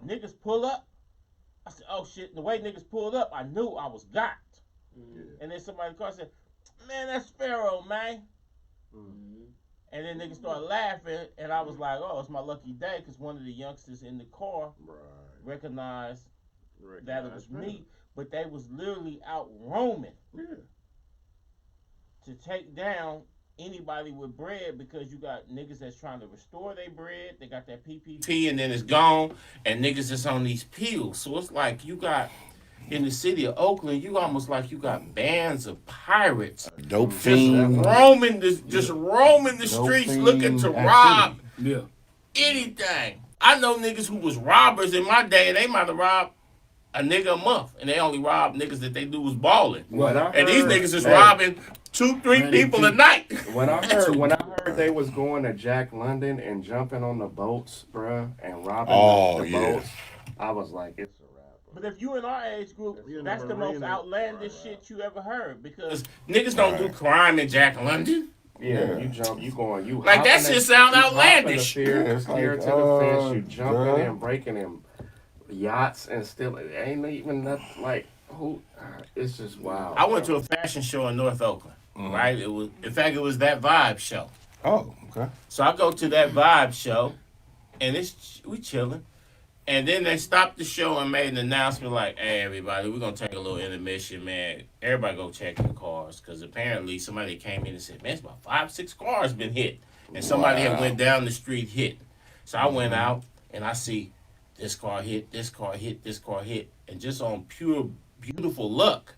B: Niggas pull up. I said, oh shit, the way niggas pulled up, I knew I was got. And then somebody in the car said, man, that's Pharaoh, man. And then niggas started laughing, and I was like, oh, it's my lucky day, because one of the youngsters in the car recognized that it was me, but they was literally out roaming to take down anybody with bread, because you got niggas that's trying to restore their bread, they got that PPP, and then it's gone, and niggas that's on these pills. So it's like you got, in the city of Oakland, you almost like you got bands of pirates
A: Dope fiend.
B: roaming the streets looking to rob anything. I know niggas who was robbers in my day, and they might have robbed a nigga a month, and they only robbed niggas that they knew was balling. And these niggas is robbing 2-3 people a night.
C: When I heard they was going to Jack London and jumping on the boats, bruh, and robbing the boats, I was like, it's a wrap.
B: But if you in our age group, that's the most outlandish shit you ever heard, because niggas don't do crime in Jack London.
C: Yeah, you jump, you going, you
B: like that shit sound outlandish.
C: Fear to the fence, you jumping and breaking in yachts and still, it ain't even nothing like who. It's just wild.
B: I went to a fashion show in North Oakland. Right? It was, in fact, it was that Vibe show.
A: Oh, okay.
B: So I go to that Vibe show, and we chilling. And then they stopped the show and made an announcement like, hey, everybody, we're going to take a little intermission, man. Everybody go check the cars. Because apparently somebody came in and said, man, it's about 5-6 cars been hit. And somebody had went down the street hit. So I went out, and I see this car hit, this car hit, this car hit. And just on pure, beautiful luck,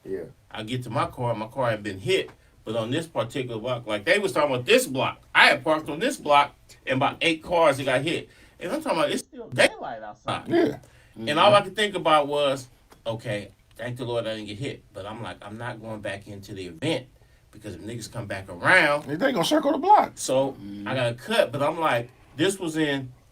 B: I get to my car had been hit. But on this particular block, like they was talking about this block, I had parked on this block, and about 8 cars that got hit. And I'm talking about, it's still daylight outside.
A: Yeah.
B: And all I could think about was, okay, thank the Lord I didn't get hit. But I'm like, I'm not going back into the event, because if niggas come back around,
A: they gonna circle the block.
B: So I got to cut. But I'm like, this was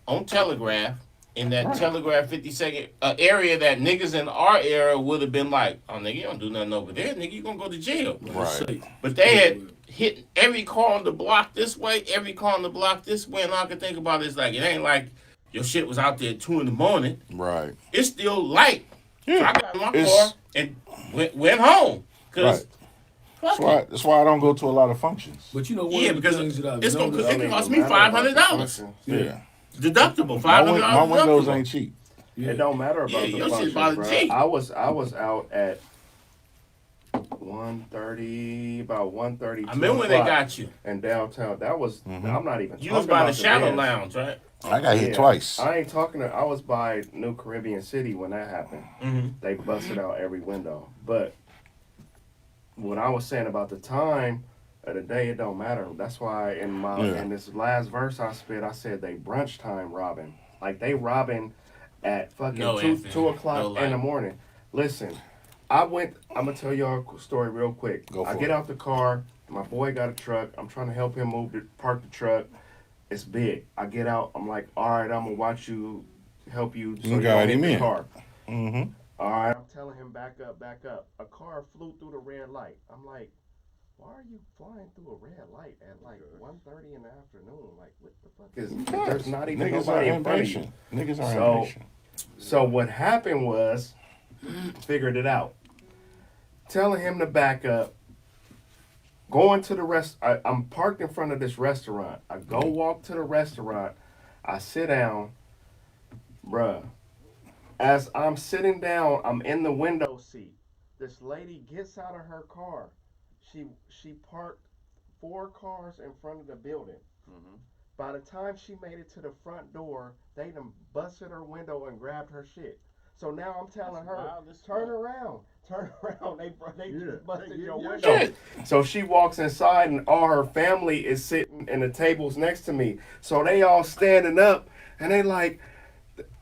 B: on Telegraph, in that Telegraph 52nd area that niggas in our era would have been like, oh, nigga, you don't do nothing over there. Nigga, you going to go to jail.
A: Right.
B: But they had hit every car on the block this way, every car on the block this way, and all I could think about is like, it ain't like your shit was out there at 2 a.m.
A: Right.
B: It's still light.
A: Yeah.
B: So I got in my car and went home. Cause
A: That's why I don't go to a lot of functions.
D: But you know, one of the things that I've noticed,
B: it cost me $500.
C: Yeah.
B: Deductible, $500.
A: My windows ain't cheap.
C: It don't matter about the functions, bro. I was out at 1:30, about 1:30.
B: I remember when they got you
C: in downtown. That was I'm not even.
B: You was by the Shadow Lounge, right?
A: I got hit twice.
C: I ain't talking. I was by New Caribbean City when that happened. They busted out every window. But what I was saying about the time of the day, it don't matter. That's why in this last verse I spit, I said they brunch time robbing. Like they robbing at fucking 2 o'clock in the morning. Listen, I'm gonna tell y'all a story real quick. I get out the car. My boy got a truck. I'm trying to help him park the truck. It's big. I get out. I'm like, all right, I'm gonna watch you, help you. So you
A: got him
C: in
A: in.
C: Car. All right, I'm telling him back up, back up. A car flew through the red light. I'm like, why are you flying through a red light at like 1:30 in the afternoon? Like, what the fuck is? There's not even nobody in front of you.
A: Niggas are impatient.
C: So what happened was, figured it out. Telling him to back up. Going to the I'm parked in front of this restaurant. I go walk to the restaurant. I sit down. Bruh. As I'm sitting down, I'm in the window seat. This lady gets out of her car. She parked 4 cars in front of the building.
A: Mm-hmm.
C: By the time she made it to the front door, they done busted her window and grabbed her shit. So now I'm telling her, turn around. They just busted your window.
A: Shit.
C: So she walks inside and all her family is sitting in the tables next to me. So they all standing up and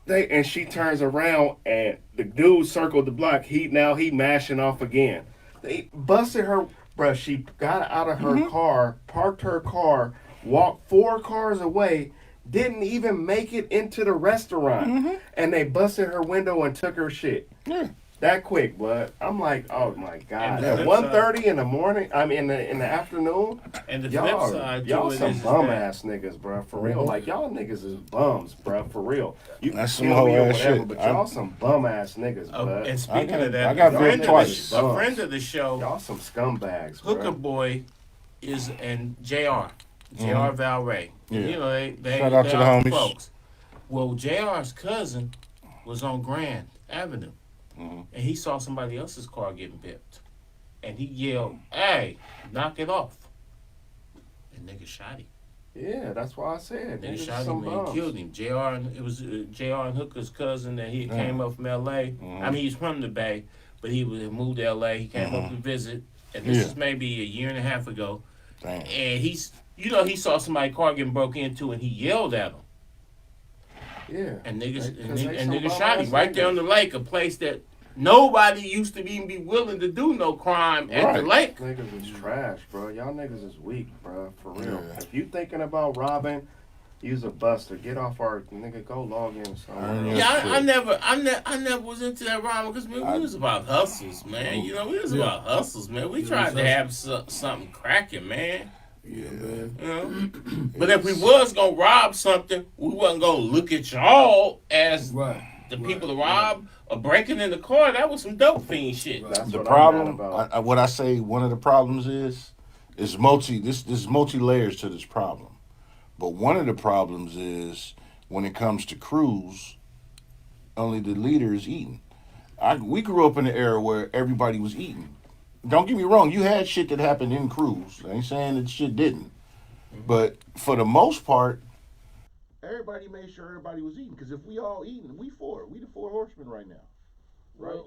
C: and she turns around and the dude circled the block. He mashing off again. They busted her, bruh. She got out of her car, parked her car, walked 4 cars away, didn't even make it into the restaurant, and they busted her window and took her shit.
A: Yeah.
C: That quick, blood. I'm like, oh my god.
B: And
C: At
B: the
C: 1:30 in the morning, I mean in the afternoon.
B: And the
C: Y'all,
B: flip side to
C: y'all
B: it
C: some
B: is
C: bum
B: that-
C: ass niggas, bro. For real, like y'all niggas is bums, bro. For real. You
A: That's
C: can
A: some
C: kill me
A: hoe
C: or
A: ass
C: whatever,
A: shit.
C: but y'all some bum ass niggas, bro.
B: And speaking
A: got-
B: of that,
A: I got
B: a friend
A: bit
B: of
A: twice.
B: the- a friend of the show,
C: Y'all some scumbags, bro.
B: Hooker Boy, is and Jr. Jr. Valray.
A: Yeah.
B: You know they
A: Shout out
B: they
A: to the
B: are
A: homies.
B: folks. Well, Jr.'s cousin was on Grand Avenue, and he saw somebody else's car getting pipped, and he yelled, "Hey, knock it off!" And nigga shot him.
C: Yeah, that's why I said.
B: Nigga
C: Niggas
B: shot
C: some
B: him and
C: bums.
B: killed him. It was Jr. and Hooker's cousin that he came up from L.A. I mean, he's from the Bay, but he moved to L.A. He came up to visit, and this is maybe a year and a half ago.
A: Damn.
B: And he saw somebody's car getting broke into, and he yelled at him.
C: Yeah.
B: And niggas
C: some
B: shot him
C: bum-ass
B: right there on the lake, a place that nobody used to even be willing to do no crime at the lake.
C: Niggas is trash, bro. Y'all niggas is weak, bro. For real.
A: Yeah.
C: If you thinking about robbing, use a buster. Get off our nigga. Go log in somewhere.
B: Yeah, I never was into that rhyme because we was about hustles, man. You know, we was about hustles, man. We tried to have something cracking, man.
A: Yeah.
D: Man.
B: You know? But if we was gonna rob something, we wasn't gonna look at y'all as the people to rob or breaking in the car. That was some dope fiend shit.
C: That's
A: The
C: what
A: problem,
C: I'm mad about.
A: what I say, one of the problems is multi. There's multi layers to this problem. But one of the problems is when it comes to crews, only the leader is eating. We grew up in an era where everybody was eating. Don't get me wrong, you had shit that happened in crews. I ain't saying that shit didn't. But for the most part, everybody made sure everybody was eating. Because if we all eating, we the 4 horsemen right now. Right?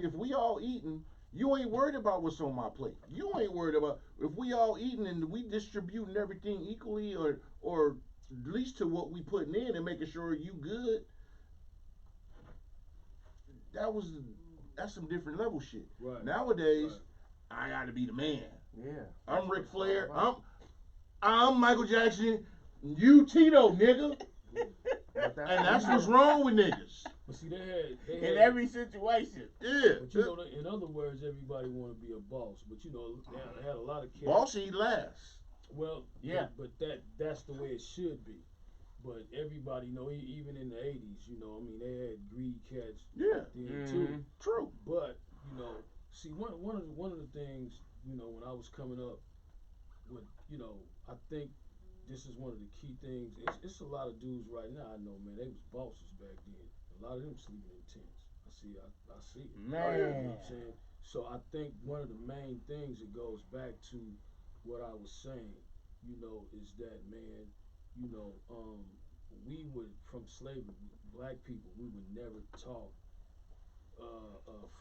A: If we all eating, you ain't worried about what's on my plate. You ain't worried about if we all eating and we distributing everything equally or at least to what we putting in and making sure you good. That's some different level shit.
D: Right.
A: Nowadays, I gotta be the man.
C: Yeah.
A: I'm Ric Flair. I'm Michael Jackson. You Tito, nigga. And that's what's wrong with niggas.
D: But see, they had
B: In every situation.
A: Yeah.
D: But you know, in other words, everybody want to be a boss. But you know, they had a lot of kids.
A: Bossy last.
D: Well,
B: Yeah.
D: but that's the way it should be. But everybody, you know, even in the '80s, you know, I mean, they had greedy cats
A: Yeah.
D: then too.
A: True.
D: But you know, see, one of the things, you know, when I was coming up, with, you know, I think this is one of the key things. It's a lot of dudes right now. I know, man, they was bosses back then. A lot of them sleeping in tents. I see it.
B: Man.
D: You know what I'm saying? So I think one of the main things that goes back to what I was saying, you know, is that, man, you know, we would, from slavery, black people, we would never taught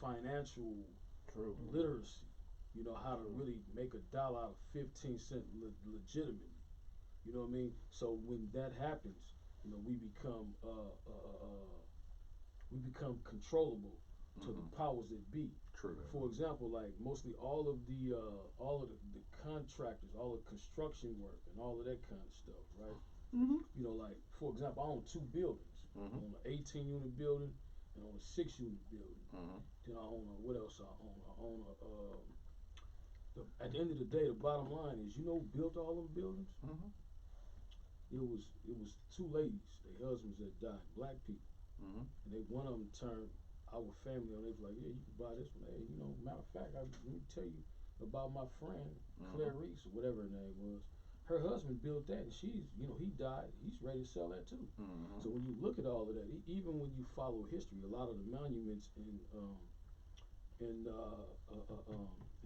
D: financial literacy. You know, how to really make $1 out of 15 cents legitimately. You know what I mean? So when that happens, you know, we become controllable to the powers that be.
A: True.
D: For example, like mostly all of the contractors, all the construction work, and all of that kind of stuff, right?
A: Mm-hmm.
D: You know, like for example, I own 2 buildings. I own an 18-unit building and I own a 6-unit building. Then I own what else? I own at the end of the day, the bottom line is, you know, who built all them buildings? It was 2 ladies, their husbands that died, black people, and one of them turned our family on. They was like, yeah, you can buy this one. Hey, you know, matter of fact, let me tell you about my friend Claire Reese or whatever her name was. Her husband built that, and she's, you know, he died. He's ready to sell that too. So when you look at all of that, even when you follow history, a lot of the monuments in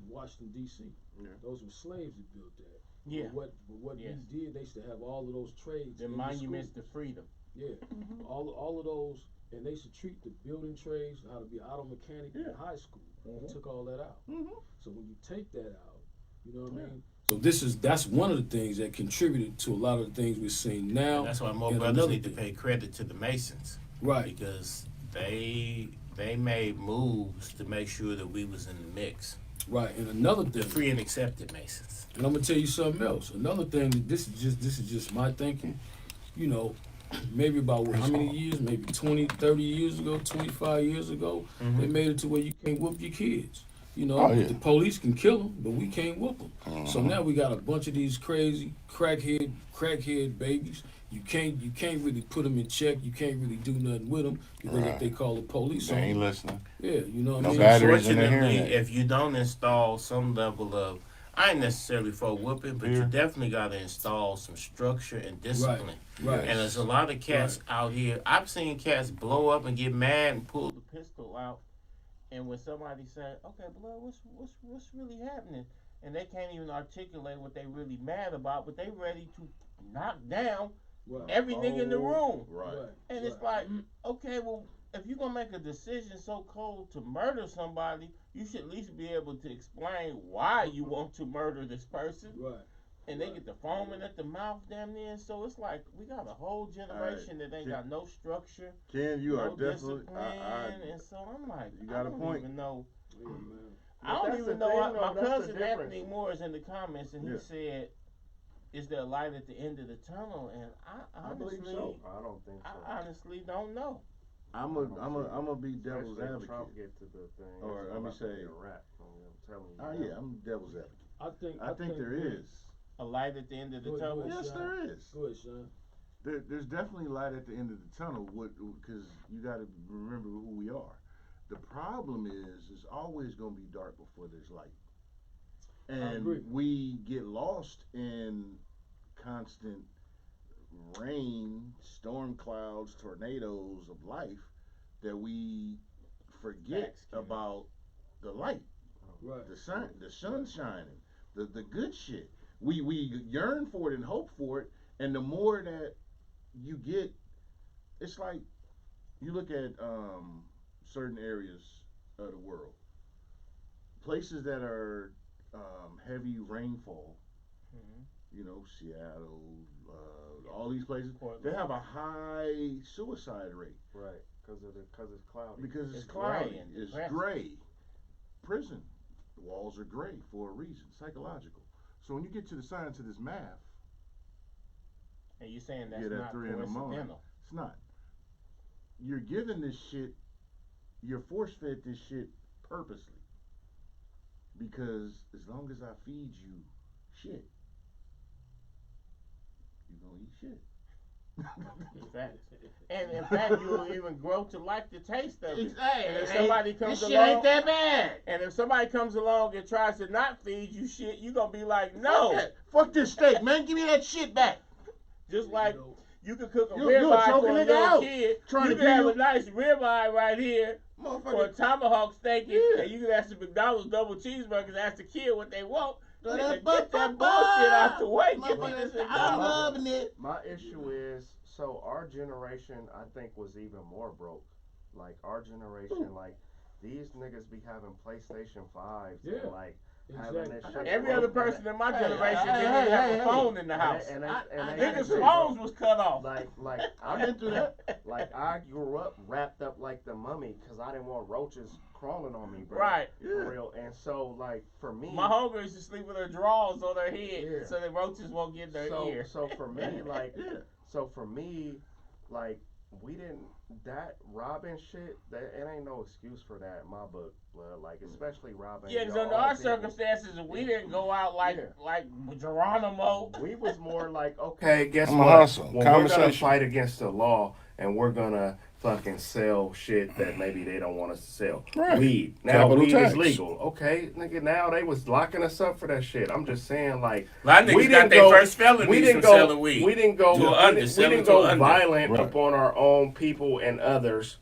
D: Washington D.C.
C: Yeah.
D: Those were slaves that built that.
B: Yeah.
D: But what
B: Yes.
D: we did, they used to have all of those trades.
B: The
D: in
B: monuments
D: the
B: to freedom.
D: school. Yeah. All of those, and they used to treat the building trades, how to be an auto mechanic in high school. They took all that out. So when you take that out, you know what I mean? So that's one of the things that contributed to a lot of the things we're seeing now.
B: And that's why more
D: And
B: brothers
D: another
B: need to
D: thing-
B: pay credit to the Masons.
D: Right.
B: Because they made moves to make sure that we was in the mix.
D: Right. And another
B: The
D: thing,
B: free and accepted Masons.
D: and I'm gonna tell you something else. Another thing that this is just my thinking. You know, maybe about how many years? Maybe 20, 30 years ago, 25 years ago, they made it to where you can't whoop your kids. You know,
A: Oh, yeah.
D: the police can kill them, but we can't whoop them. So now we got a bunch of these crazy crackhead babies. You can't really put them in check. You can't really do nothing with them because if they call the police
A: They
D: on
A: ain't
D: them,
A: listening.
D: yeah, you know what
A: No
D: I mean.
A: batteries in the
B: Fortunately,
A: hearing aid.
B: if you don't install some level of, I ain't necessarily for whooping, but you
A: Yeah.
B: definitely got to install some structure and discipline.
D: Right.
B: And there's a lot of cats out here. I've seen cats blow up and get mad and pull the pistol out. And when somebody say, "Okay, blood, what's really happening?" and they can't even articulate what they really mad about, but they ready to knock down
D: Right.
B: every nigga in the room.
C: Right.
B: And it's like, okay, well, if you're gonna make a decision so cold to murder somebody, you should at least be able to explain why you want to murder this person.
D: Right.
B: And they get the foaming at the mouth damn near. So it's like we got a whole generation that ain't got no structure,
C: Ken, you are
B: no
C: definitely.
B: discipline, and so I'm like,
C: You got
B: I
C: a
B: don't
C: point.
B: even know.
D: Yeah, man.
B: I don't
C: that's
B: even
C: the
B: know.
C: thing,
B: My
C: though, that's the
B: cousin
C: difference.
B: Anthony Moore is in the comments, and
C: Yeah.
B: he said, "Is there a light at the end of the tunnel?" And I
C: believe
B: honestly,
C: so. I don't think so.
B: I honestly don't know.
C: I'm gonna be devil's
E: Especially if
C: advocate.
E: Trump get to the thing.
C: Or,
E: it's
C: let me
E: about to be
C: say-
E: a wrap. I'm telling you.
C: Oh
E: now.
C: yeah, I'm devil's advocate.
D: I
C: think there is.
B: A light at the end of the
D: Go ahead,
B: tunnel.
D: go ahead.
C: Yes, there is.
D: Go ahead, Sean.
C: There's definitely light at the end of the tunnel. Because you got to remember who we are. The problem is, it's always gonna be dark before there's light. And
D: agree.
C: we get lost in constant rain, storm clouds, tornadoes of life that we forget
B: Facts, Ken.
C: about the light,
D: Right.
C: the sun shining, the good shit. We yearn for it and hope for it, and the more that you get, it's like you look at certain areas of the world, places that are heavy rainfall. You know, Seattle, all these places,
B: Portland.
C: they have a high suicide rate
E: Right. Because it's cloudy.
C: because it's
B: It's
C: cloudy,
B: gray and
C: it's
B: depressing.
C: gray. Prison, the walls are gray for a reason, psychological. So when you get to the science of this math,
B: And you're saying that's
C: get at
B: not
C: 3 in the morning.
B: coincidental.
C: It's not. You're given this shit, you're force fed this shit purposely. Because as long as I feed you shit, you're gonna eat shit.
B: Facts. And in fact, you will even grow to like the taste of it.
C: Exactly.
B: And if somebody comes
C: this shit
B: along,
C: ain't that bad.
B: and if somebody comes along and tries to not feed you shit, you gonna be like,
C: Fuck
B: no.
C: that. Fuck this steak, man. Give me that shit back.
B: Just like you could cook a
C: You'll
B: ribeye
C: choke
B: for
C: a
B: a
C: nigga
B: little
C: out.
B: kid.
C: Trying
B: You
C: to
B: could have
C: give
B: a nice ribeye right here for a
C: Motherfucker.
B: tomahawk steak,
C: Yeah.
B: and you can ask the McDonald's double cheeseburgers, ask the kid what they want.
C: Get
B: Nigga, get that bullshit out the way. Give me this
C: I'm
B: McDonald's.
C: loving it.
E: My issue is, so our generation, I think, was even more broke. Like our generation, like these niggas be having PlayStation 5s
D: Yeah.
E: and like having this shit.
B: Every other person in my generation
C: hey,
B: didn't even have
C: hey,
B: a phone in the house.
E: And they
B: Niggas'
E: had-
B: phones was cut off.
E: Like
C: I've been through that.
E: Like I grew up wrapped up like the mummy because I didn't want roaches crawling on me, bro.
B: Right.
E: For real. And so like for me,
B: My homegirl used to sleep with her drawers on her head
E: Yeah.
B: so the roaches won't get in their ear.
E: So for me, like,
C: Yeah.
E: so for me, like, we didn't that robbing shit. That it ain't no excuse for that in my book, blood. Like especially robbing.
B: Yeah, because
E: your
B: under
E: own
B: our
E: people.
B: circumstances, we didn't go out like Geronimo.
E: We was more like, okay, guess
A: I'm a
E: what?
A: hustle.
E: When we're gonna
A: Conversation.
E: fight against the law and we're gonna fucking sell shit that maybe they don't want us to sell.
A: Right.
E: Weed. Now
A: Capital
E: weed
A: tax.
E: is legal. Okay, nigga, now they was locking us up for that shit. I'm just saying, like,
B: A lot of niggas got their first felonies from selling weed.
E: We didn't go,
B: To a under,
E: we
B: selling
E: didn't
B: to a
E: go
B: under.
E: violent
A: Right.
E: upon our own people and others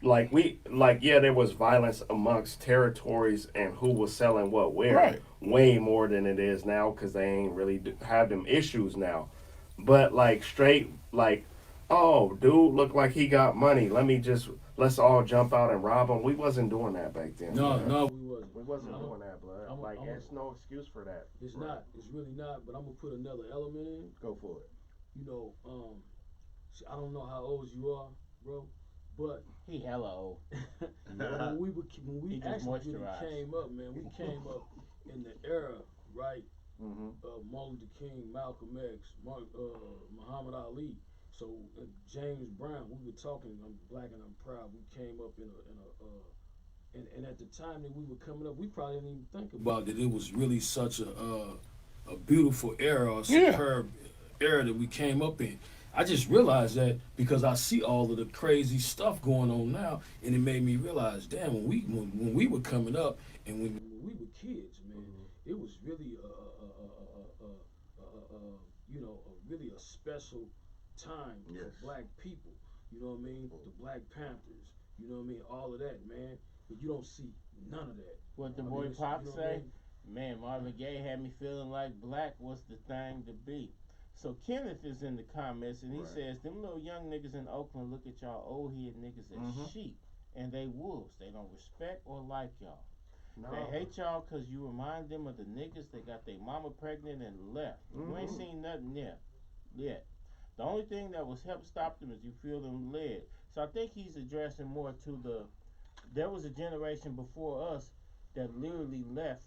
C: there was violence amongst territories and who was selling what where,
A: Right.
C: way more than it is now because they ain't really have them issues now. But like straight like, oh, dude looked like he got money. Let's all jump out and rob him. We wasn't doing that back then.
D: No,
C: blood.
D: no, we wasn't.
C: We wasn't doing that, blood. It's no excuse for that.
D: It's not. It's really not. But I'm gonna put another element in.
E: Go for it.
D: You know, I don't know how old you are, bro, but
F: He hella old.
D: when we
F: He just
D: actually really
F: moisturized.
D: came up, man, we came up in the era, right,
C: Mm-hmm.
D: of Martin Luther King, Malcolm X, Muhammad Ali. So James Brown, we were talking. I'm black and I'm proud. We came up and at the time that we were coming up, we probably didn't even think about that. It was really such a beautiful era, a superb era that we came up in. I just realized that because I see all of the crazy stuff going on now, and it made me realize, damn, when we were coming up and when we were kids, man, it was really really a special time for black people. You know what I mean? The Black Panthers. You know what I mean? All of that, man. But you don't see none of that.
F: What the
D: I
F: boy
D: mean,
F: Pop
D: you know what I
F: say?
D: mean?
F: Man, Marvin Gaye had me feeling like black was the thing to be. So Kenneth is in the comments and he says, them little young niggas in Oakland look at y'all old head niggas as sheep and they wolves. They don't respect or like y'all.
C: No.
F: They hate y'all because you remind them of the niggas that got their mama pregnant and left. You ain't seen nothing there yet. The only thing that was help stop them is you feel them led. So I think he's addressing more to there was a generation before us that literally left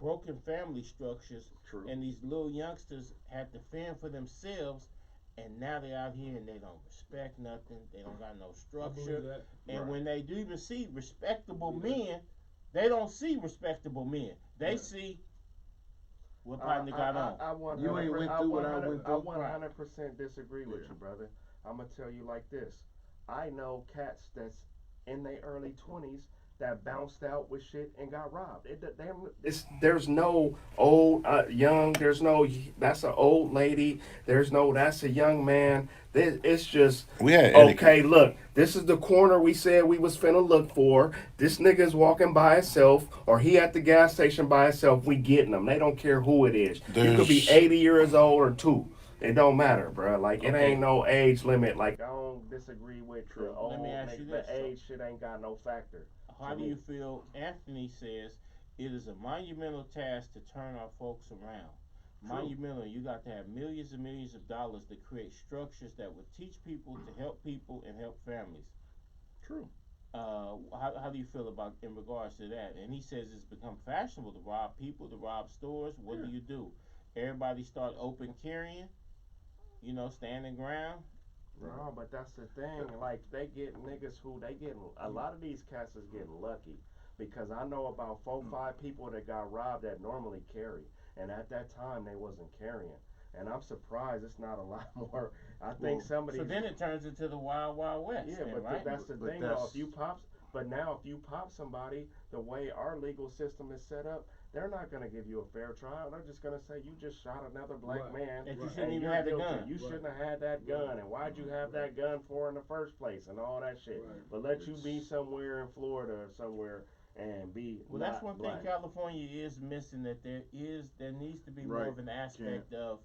F: broken family structures.
E: True.
F: And these little youngsters had to fend for themselves, and now they're out here and they don't respect nothing. They don't got no structure.
D: That.
F: And when they do even see respectable men, they don't see respectable men. They see what partner got on.
E: You ain't went through what I went through.
C: I 100% disagree with you, brother. I'm gonna tell you like this. I know cats that's in their early 20s that bounced out with shit and got robbed. There's no old, young. There's no that's an old lady. There's no that's a young man. It's just
A: We had
C: okay. Look, this is the corner we said we was finna look for. This nigga's walking by himself, or he at the gas station by himself. We getting him. They don't care who it is. You could be 80 years old or 2. It don't matter, bro. Like it ain't no age limit. Like I don't disagree with the old.
F: Let me ask you this.
C: The age shit ain't got no factor.
F: How do you feel? Anthony says it is a monumental task to turn our folks around. Monumental. You got to have millions and millions of dollars to create structures that would teach people to help people and help families.
C: True.
F: How do you feel about in regards to that? And he says it's become fashionable to rob people, to rob stores. What do? Everybody start open carrying. You know, standing ground.
C: No, but that's the thing. Like they get niggas who they get. A lot of these cats is getting lucky because I know about 4-5 people that got robbed that normally carry, and at that time they wasn't carrying. And I'm surprised it's not a lot more. I think somebody.
F: So then it turns into the wild, wild west.
C: Yeah,
F: then,
C: but
F: right?
C: that's the thing though. If you pop, but now if you pop somebody, the way our legal system is set up, they're not gonna give you a fair trial. They're just gonna say you just shot another black man,
F: and you
C: and
F: shouldn't even
C: you're
F: have the
C: guilty.
F: gun.
C: You shouldn't have had that gun, and why'd you have that gun for in the first place, and all that shit. But let you be somewhere in Florida or somewhere and be.
F: Well, that's one thing California is missing. That there needs to be more of an aspect of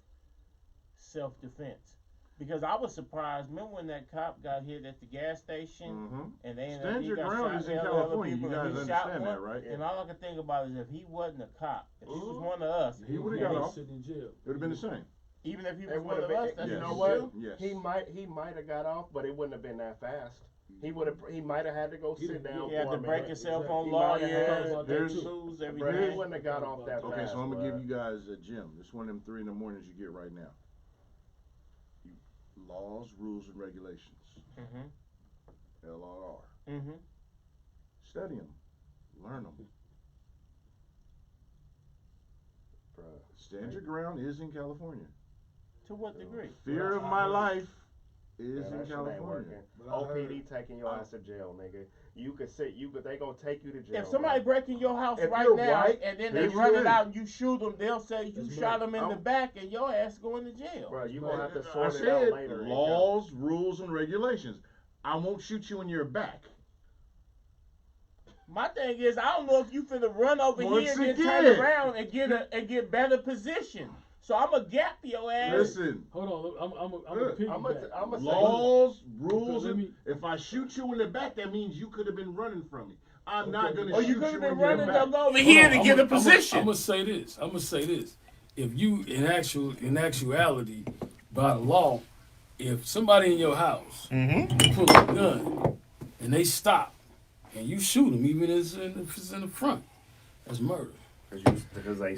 F: self-defense. Because I was surprised. Remember when that cop got hit at the gas station, and they
E: Stand your ground is in California. You guys understand that, right?
F: And all I can think about is if he wasn't a cop, if he was one of us,
E: he would have got off.
D: Sitting in jail.
E: It would have been the same.
F: Even if he was one of us, that's
C: you know
F: what?
C: Yes. He might have got off, but it wouldn't have been that fast. He might have had to go sit down.
F: He had to break himself on lawyers, lose everything.
C: He wouldn't have got off that fast.
E: Okay, so I'm gonna give you guys a gem. It's one of them 3 in the mornings you get right now. Laws, rules, and regulations. LRR. Study them. Learn them. Stand your ground is in California.
F: To what degree?
E: Fear of my life is in California.
C: OPD taking your ass to jail, nigga. They gonna take you to jail.
F: If somebody breaking your house
C: if
F: right now, and then they run it out and you shoot them, they'll say you shot them in the back and your ass going to jail.
C: Bro, you gonna have to sort
E: I
C: it out
E: said
C: later.
E: laws, rules, and regulations. I won't shoot you in your back.
F: My thing is, I don't know if you finna run over
E: Once
F: here and then
E: again.
F: turn around and get better position. So I'm a gap your ass.
E: Listen,
D: Hold on, I'm a piggyback.
E: I'm a
F: say-
E: laws, rules.
D: Let me-
E: If I shoot you in the back, that means you could have been running from me. I'm not gonna
F: Or
E: shoot
F: you
E: you
F: could have
E: in
F: been
E: your
F: running
E: back.
F: them over
B: Over
F: here.
B: here to get a position.
D: I'm gonna say this. If you in actuality, by the law, if somebody in your house pull a gun and they stop and you shoot them, even if it's in the front, that's murder.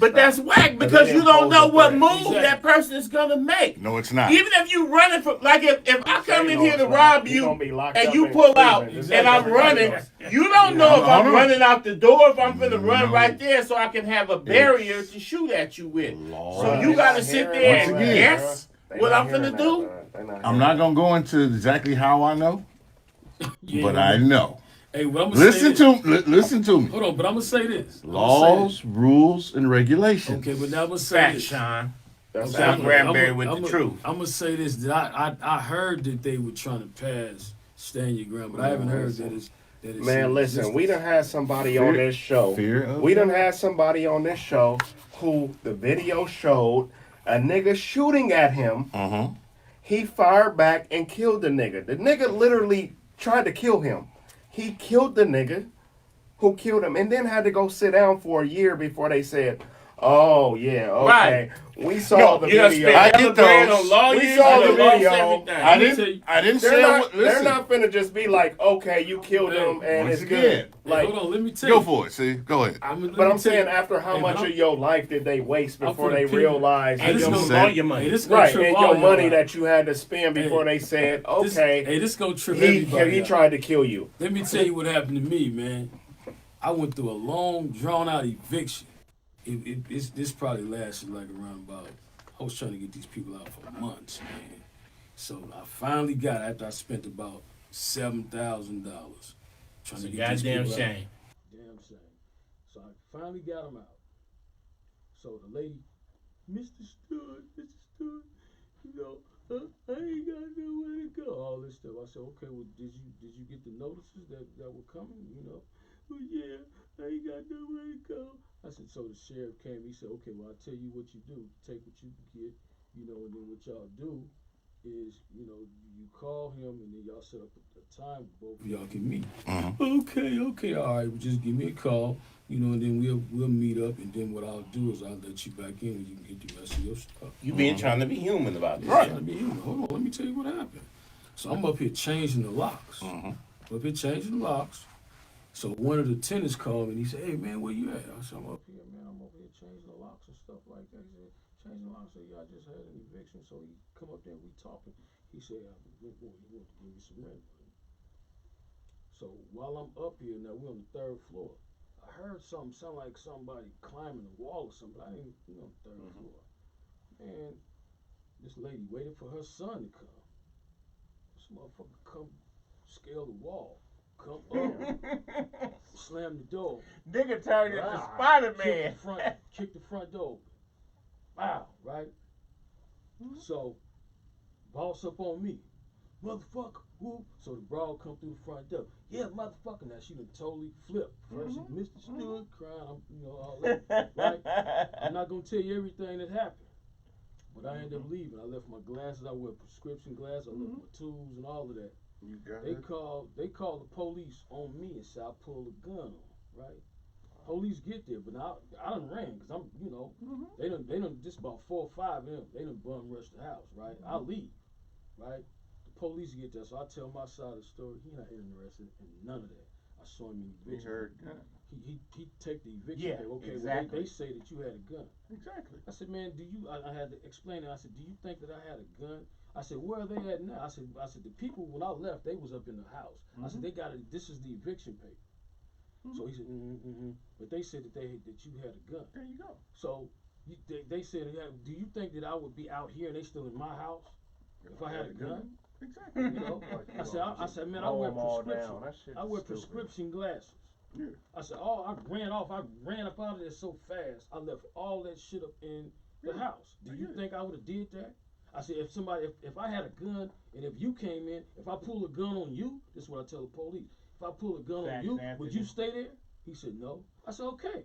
B: But that's whack because you don't know what move
D: Exactly.
B: that person is gonna make.
A: No, it's not.
B: Even if you running from, like if I come in
C: No,
B: here
C: it's
B: to
C: not.
B: rob
C: You
B: you
C: gonna be locked
B: and
C: up
B: you
C: in
B: pull
C: prison.
B: out
C: Just
B: and
C: like
B: I'm running,
C: everybody
B: you don't know if I'm
A: Hold on.
B: running out the door, if I'm finna run
A: No.
B: right there so I can have a barrier to shoot at you with.
A: Law.
B: So you gotta sit there
A: Once
B: and
A: again,
B: guess what I'm finna do.
A: I'm not gonna go into exactly how I know, but I know.
D: Hey, what I'm gonna say
A: Listen to me.
D: Hold on, but I'm gonna say this.
A: Laws, rules, and regulations.
D: Okay, but now I'm gonna say
B: Fact,
D: this.
B: Sean.
C: That's
B: Sean Granberry with the truth.
D: I'm gonna say this. That I heard that they were trying to pass stand your ground, but I haven't heard that it's
C: Man, listen, we done had somebody on this show.
A: Fear of
C: We done had somebody on this show who the video showed a nigga shooting at him. He fired back and killed the nigga. The nigga literally tried to kill him. He killed the nigga who killed him and then had to go sit down for a year before they said, oh, yeah, okay.
B: Right.
C: We saw the
B: You done
C: video.
B: spent
A: I
B: hella
A: get
B: bread
A: those.
B: on lawyers,
C: We saw
B: you
C: the
B: done lost
C: video.
B: everything.
A: I didn't say
C: They're
A: listen.
C: not finna just be like, okay, you killed him and
A: Once
C: it's
A: again.
C: good. Like,
D: hold on, let me tell
A: Go
D: you.
A: for it. See, go ahead.
C: but I'm saying after how much of your life did they waste before they realized
B: And
C: your,
B: this
A: just
B: gonna
A: said-
B: all your money.
D: Hey, this gonna
C: right,
D: trip
C: and
D: all
C: your
D: y'all
C: money
D: out.
C: that you had to spend before they said, okay,
D: This gonna trip
C: he
D: everybody out.
C: tried to kill you.
D: Let me tell you what happened to me, man. I went through a long, drawn-out eviction. This probably lasted like around about. I was trying to get these people out for months, man. So I finally got it after I spent about $7,000 trying
B: It's a
D: to get these
B: goddamn
D: people
B: shame.
D: out. Damn shame. So I finally got them out. So the lady, Mr. Stewart, you know, I ain't got nowhere to go. All this stuff. I said, okay, well, did you get the notices that were coming? You know, well, yeah, I ain't got nowhere to go. I said, so the sheriff came. He said, okay, well, I'll tell you what you do. Take what you can get, you know, and then what y'all do is, you know, you call him and then y'all set up a time both of y'all can meet. Okay, all right, well, just give me a call, you know, and then we'll meet up, and then what I'll do is I'll let you back in when you can get the rest of your stuff.
B: You being trying to be human about this.
D: Right. Hold on, let me tell you what happened. So I'm up here changing the locks. Up here changing the locks. So one of the tenants called me and he said, hey man, where you at? I said, I'm up here, man. I'm over here changing the locks and stuff like that. He said, changing the locks. I said, yeah, I just had an eviction. So he come up there and we talking. He said, he wanted to give me some rent. So while I'm up here, now we're on the 3rd floor. I heard something sound like somebody climbing the wall or something. I didn't, on the 3rd floor. And this lady waited for her son to come. This motherfucker come scale the wall. Come up, slam the door.
F: Nigga turned into Spider-Man.
D: Kick the front door open. Wow, right? So, boss up on me. Motherfucker, whoop. So the broad come through the front door. Yeah, motherfucker. Now she done totally flipped. First, Mr. Stewart crying, all that, right? I'm not going to tell you everything that happened. But I ended up leaving. I left my glasses. I wear prescription glasses. I left my tools and all of that. They called the police on me and said I pulled a gun on them, right? Police get there, but now I done ran because I'm, you know, they done just about 4 or 5 of them. They done bum rushed the house, right? I leave, right? The police get there, so I tell my side of the story. He not interested in none of that. I saw him in the eviction. He take the eviction.
F: Yeah,
D: okay,
F: exactly.
D: Well, they say that you had a gun.
E: Exactly.
D: I said, man, I had to explain it. I said, do you think that I had a gun? I said, where are they at now? I said, the people, when I left, they was up in the house. I said, they got it. This is the eviction paper. So he said, but they said that you had a gun.
E: There you go.
D: So they said, do you think that I would be out here and they still in my house if I had a gun?
E: Exactly.
D: You know, I said, man, I wear prescription glasses.
E: Yeah.
D: I said, I ran up out of there so fast. I left all that shit up in the house. Do you think I would have did that?
G: I said, if I had a gun and if you came in, if I pull a gun on you, this is what I tell the police. If I pull a gun on you, would you stay there? He said, no. I said, okay.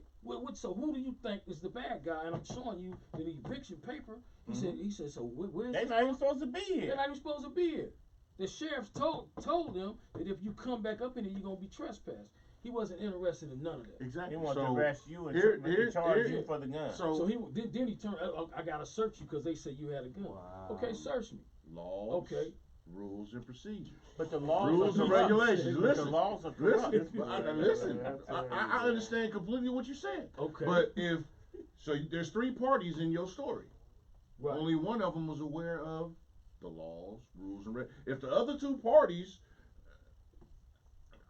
G: So who do you think is the bad guy? And I'm showing you the eviction paper. He said, so where's
F: They're not even supposed to be here.
G: They're not even supposed to be here. The sheriff told them that if you come back up in here, you're going to be trespassed. He wasn't interested in none of that.
E: Exactly.
F: He wanted
E: So,
F: to arrest you and charge you for the gun.
G: So then he turned, I got to search you because they said you had a gun.
E: Wow.
G: Okay, search me.
E: Laws,
G: Okay.
E: rules, and procedures.
F: But the laws
E: Rules
F: are
E: and
F: corrupt.
E: regulations.
F: But
E: Listen,
F: the laws are corrupt.
E: listen. I understand completely what you're saying.
G: Okay.
E: But there's 3 parties in your story.
G: Right.
E: Only one of them was aware of the laws, rules, and if the other 2 parties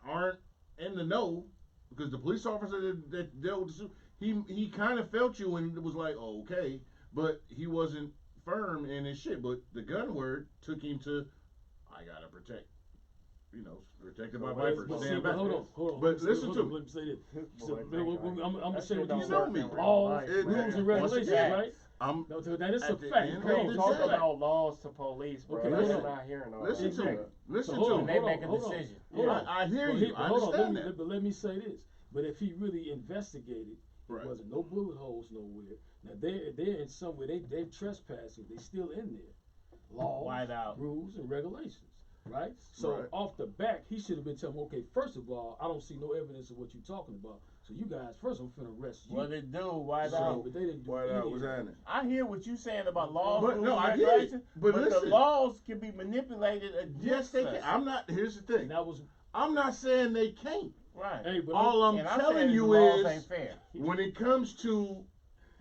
E: aren't in the know, because the police officer that dealt with the suit, he kind of felt you and was like, oh, okay, but he wasn't firm in his shit. But the gun word took him to, I gotta protect, protected by Viper.
G: But hold on.
E: But listen to me.
G: Let me say this. I'm gonna say what you
E: know
G: said.
E: me.
G: Laws,
E: It-
G: rules, and
E: once
G: regulations,
E: again,
G: right?
E: I'm
G: No, that is a
E: at the
G: fact.
E: end
G: Hold
E: of
G: on,
E: the
G: talk
E: day-
G: about
C: about laws to police, bro.
G: Okay,
C: They're
G: hold on.
C: not hearing all
E: listen
C: that.
E: to me.
G: Exactly.
E: Listen
G: So hold
E: to
G: on,
E: me.
F: They make a
G: hold on.
F: decision.
G: Hold on.
E: I hear
G: Well,
E: you. I
G: hold on,
E: understand that.
G: but let me say this. But if he really investigated,
E: Right.
G: there wasn't no bullet holes nowhere. Now they're in somewhere. They're trespassing. They're still in there. Laws,
F: White out.
G: rules, and regulations. Right? So
E: Right.
G: off the back, he should have been telling me, okay, first of all, I don't see no evidence of what you're talking about. So you guys, first I'm finna arrest you.
F: What it do? White
G: So,
F: out.
G: but they didn't do
E: What's
G: any of that.
E: happening?
F: I hear what you saying about laws,
E: But
F: rules,
E: no,
F: and
E: I get it.
F: regulations,
E: But
F: the
E: listen.
F: laws can be manipulated against
E: Yes, they
F: us.
E: can. I'm not. Here's the
G: And
E: thing.
G: that was,
E: I'm not saying they can't.
F: Right.
G: hey, but
E: All I'm
F: And I'm
E: telling
F: saying
E: you
F: the laws ain't
E: is,
F: fair.
E: when it comes to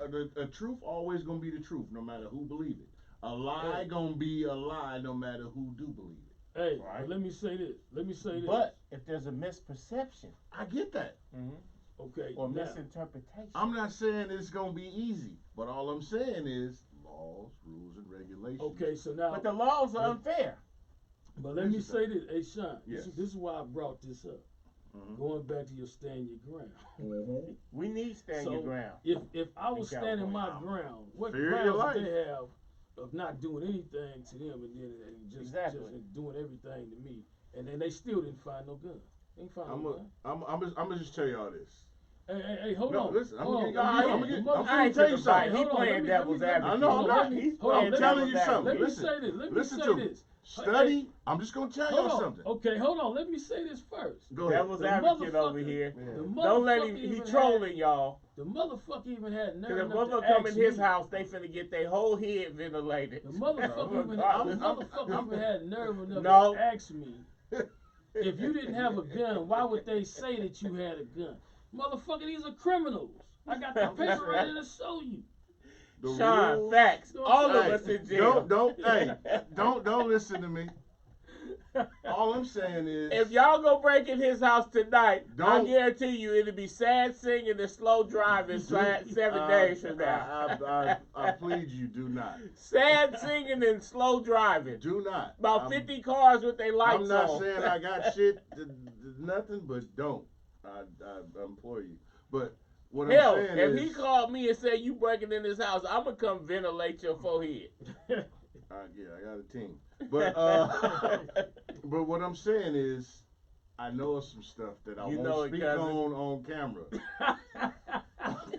E: a truth, always gonna be the truth, no matter who believe it. A lie gonna be a lie, no matter who do believe it.
G: hey,
F: Right.
G: but let me say this.
F: But if there's a misperception
E: I get that.
G: Okay,
F: or
G: now,
F: misinterpretation,
E: I'm not saying it's gonna be easy, but all I'm saying is laws, rules, and regulations.
G: okay, so now,
F: but the laws are unfair.
G: but let me say this. Hey, Sean,
E: Yes.
G: this is why I brought this up.
E: Mhm.
G: Going back to your stand your ground.
F: We need stand your
G: So,
F: ground.
G: If I was
F: In
G: standing my
F: California.
G: ground, what
E: Fear your
G: grounds
E: life.
G: did they have of not doing anything to them and just
F: Exactly.
G: doing everything to me, and then they still didn't find no gun. They didn't find no gun.
E: I'm gonna just tell y'all this.
G: Hey, hold
E: No,
G: on.
E: listen, I'm
G: Hold
E: gonna
G: on.
E: get- I'm
G: Hold
E: gonna
G: on.
E: get-
G: Mother-
E: I'm
F: I ain't
E: finna tell you
F: taking a bite.
E: something.
F: He
G: Hold on,
F: playing
G: let me-
F: devil's
G: let me-
F: advocate.
E: I know, I'm not.
G: Let me-
F: He's
G: hold on,
F: playing
G: let me-
E: telling you
F: devil's
E: something.
G: Let me
F: advocate.
G: say this. Let me
E: Listen
G: say
E: to me.
G: this.
E: Study. I'm just gonna tell y'all
G: Hold on.
E: something.
G: Okay, hold on. Let me say this first.
E: Go ahead.
F: Devil's
G: The
F: advocate over
G: motherfucker-
F: here.
G: The
F: Don't let him.
G: motherfucker
F: He
G: even
F: trolling y'all.
G: The motherfucker even had nerve
F: Cause if
G: enough
F: motherfucker
G: to
F: come
G: ask
F: in his
G: me.
F: house, they finna get their whole head ventilated.
G: The motherfucker even had nerve enough
F: No.
G: to ask me, if you didn't have a gun, why would they say that you had a gun? Motherfucker, these are criminals. I got the paper ready to show you.
E: The
F: Sean,
E: rules-
F: facts. All of
E: Hey,
F: us in jail.
E: don't listen to me. All I'm saying is,
F: If y'all go break in his house tonight, I
E: Don't-
F: guarantee you it'll be sad singing and slow driving 7 days from now.
E: I plead you, do not.
F: Sad singing and slow driving.
E: Do not.
F: About 50 cars with their lights
E: I'm not
F: on.
E: saying I got shit, nothing, but don't. I implore you. But what
F: Hell,
E: I'm saying
F: if
E: is,
F: he called me and said you breaking in his house, I'm gonna come ventilate your forehead.
E: yeah, I got a team. But but what I'm saying is, I know of some stuff that I
F: You
E: won't
F: know it,
E: speak
F: cousin.
E: on camera.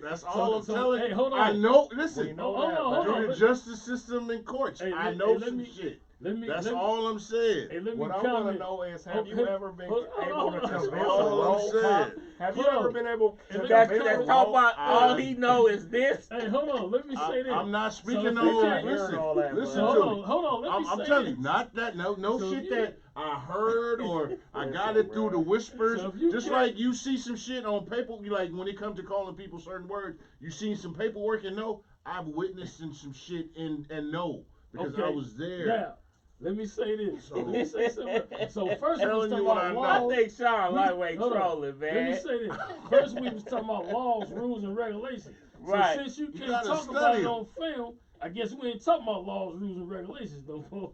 E: That's all I'm
G: so,
E: telling
G: hey,
E: you.
G: hold on.
E: I know. Listen,
F: We know
G: Hold
F: that,
G: on,
F: man.
G: hold on.
E: through the justice system and courts,
G: Hey,
E: I
G: let-
E: know
G: hey, let
E: some
G: me-
E: shit.
G: Let me.
E: That's
G: let me,
E: all I'm saying.
G: Hey, let me
C: What I want to
G: comment.
C: know is,
G: Oh,
C: have you ever been
G: hold
C: able
G: on,
C: to
G: hold on.
C: convince
E: That's all
C: a
E: I'm
C: low
E: saying.
C: cop? Have you
G: Hold
C: ever
G: on.
C: been able to
G: And
F: That's
C: convince a
F: talking
C: low
F: about all he know is this.
G: Hey, hold on. Let me say this.
E: I'm not speaking
G: if you
E: on.
G: can't-
E: Listen,
C: all that,
E: listen
C: bro.
E: to
G: Hold
E: me.
G: on, hold on. Let me
E: I'm
G: say
E: telling
G: this.
E: you, not that no
G: So
E: shit
G: you-
E: that I heard or I got
C: Listen,
E: it through
C: bro.
E: the whispers.
G: So if you
E: Just
G: can't-
E: like you see some shit on paper, you like when it comes to calling people certain words, you seen some paperwork and know. I've witnessed some shit and know because I
G: Okay.
E: was there.
G: Now, let me say this. Let me say something. So first we was
E: Telling
G: talking
E: you what
G: about
E: I know.
F: I
G: laws.
F: think Sean lightweight
G: Hold on.
F: trolling,
G: Let me
F: man.
G: say this. First we was talking about laws, rules, and regulations. So
F: Right.
G: since you
E: You
G: can't
E: gotta
G: talk about
E: study
G: it
E: 'em.
G: on film, I guess we ain't talking about laws, rules, and regulations, though.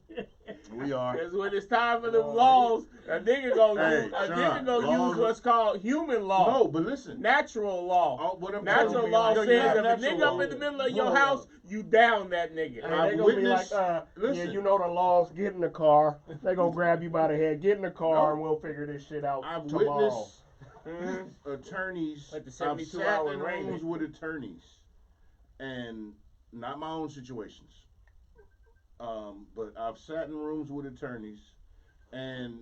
E: We are.
F: Because when it's time for the laws, a nigga gonna use what's called human law.
E: No, but listen.
F: Natural law. Natural law says if a nigga up in the middle of your house, you down that nigga.
C: And they gonna be like, yeah, you know the laws. Get in the car. They gonna grab you by the head. Get in the car, and we'll figure this shit out
E: I've
C: tomorrow.
E: witnessed attorneys.
F: Like the
E: I've
F: 72
E: sat
F: hour
E: in
F: rain.
E: rooms with attorneys, and not my own situations. But I've sat in rooms with attorneys, and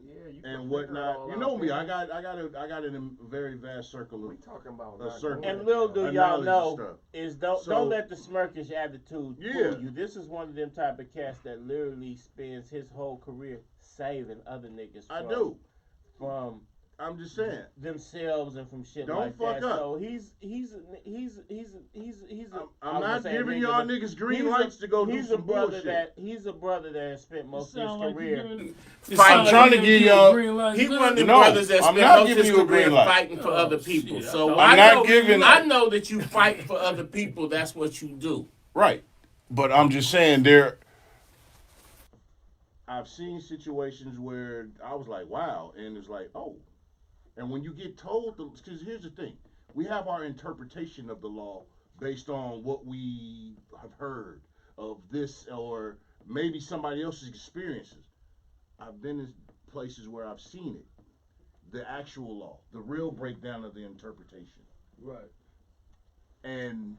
E: whatnot. You know me. I got a very vast circle
C: We
E: of
C: talking about
E: a circle.
F: And little do y'all
E: knowledge
F: know
E: stuff.
F: is
E: So-
F: don't let the smirkish attitude
E: Yeah.
F: fool you. This is one of them type of cats that literally spends his whole career saving other niggas.
E: I do.
F: From
E: I'm just saying.
F: themselves and from shit
E: Don't
F: like
E: fuck
F: that.
E: up.
F: So he's
E: I'm not giving y'all niggas green lights to go do
F: he's
E: some
F: a brother
E: bullshit.
F: He's a brother that has spent most of his
G: Sound like
F: career.
A: I'm trying to give y'all.
B: He's one of the
A: No,
B: brothers that
A: I'm
B: spent
A: not
B: most of
A: giving
B: his
A: you a
B: career
A: green light.
B: fighting for other people.
G: shit.
B: So
A: I'm not giving-
B: I know that you fight for other people. That's what you do.
A: Right. But I'm just saying
E: I've seen situations where I was like, wow, and it's like, oh. And when you get told, because here's the thing, we have our interpretation of the law based on what we have heard of this or maybe somebody else's experiences. I've been in places where I've seen it, the actual law, the real breakdown of the interpretation.
G: Right.
E: And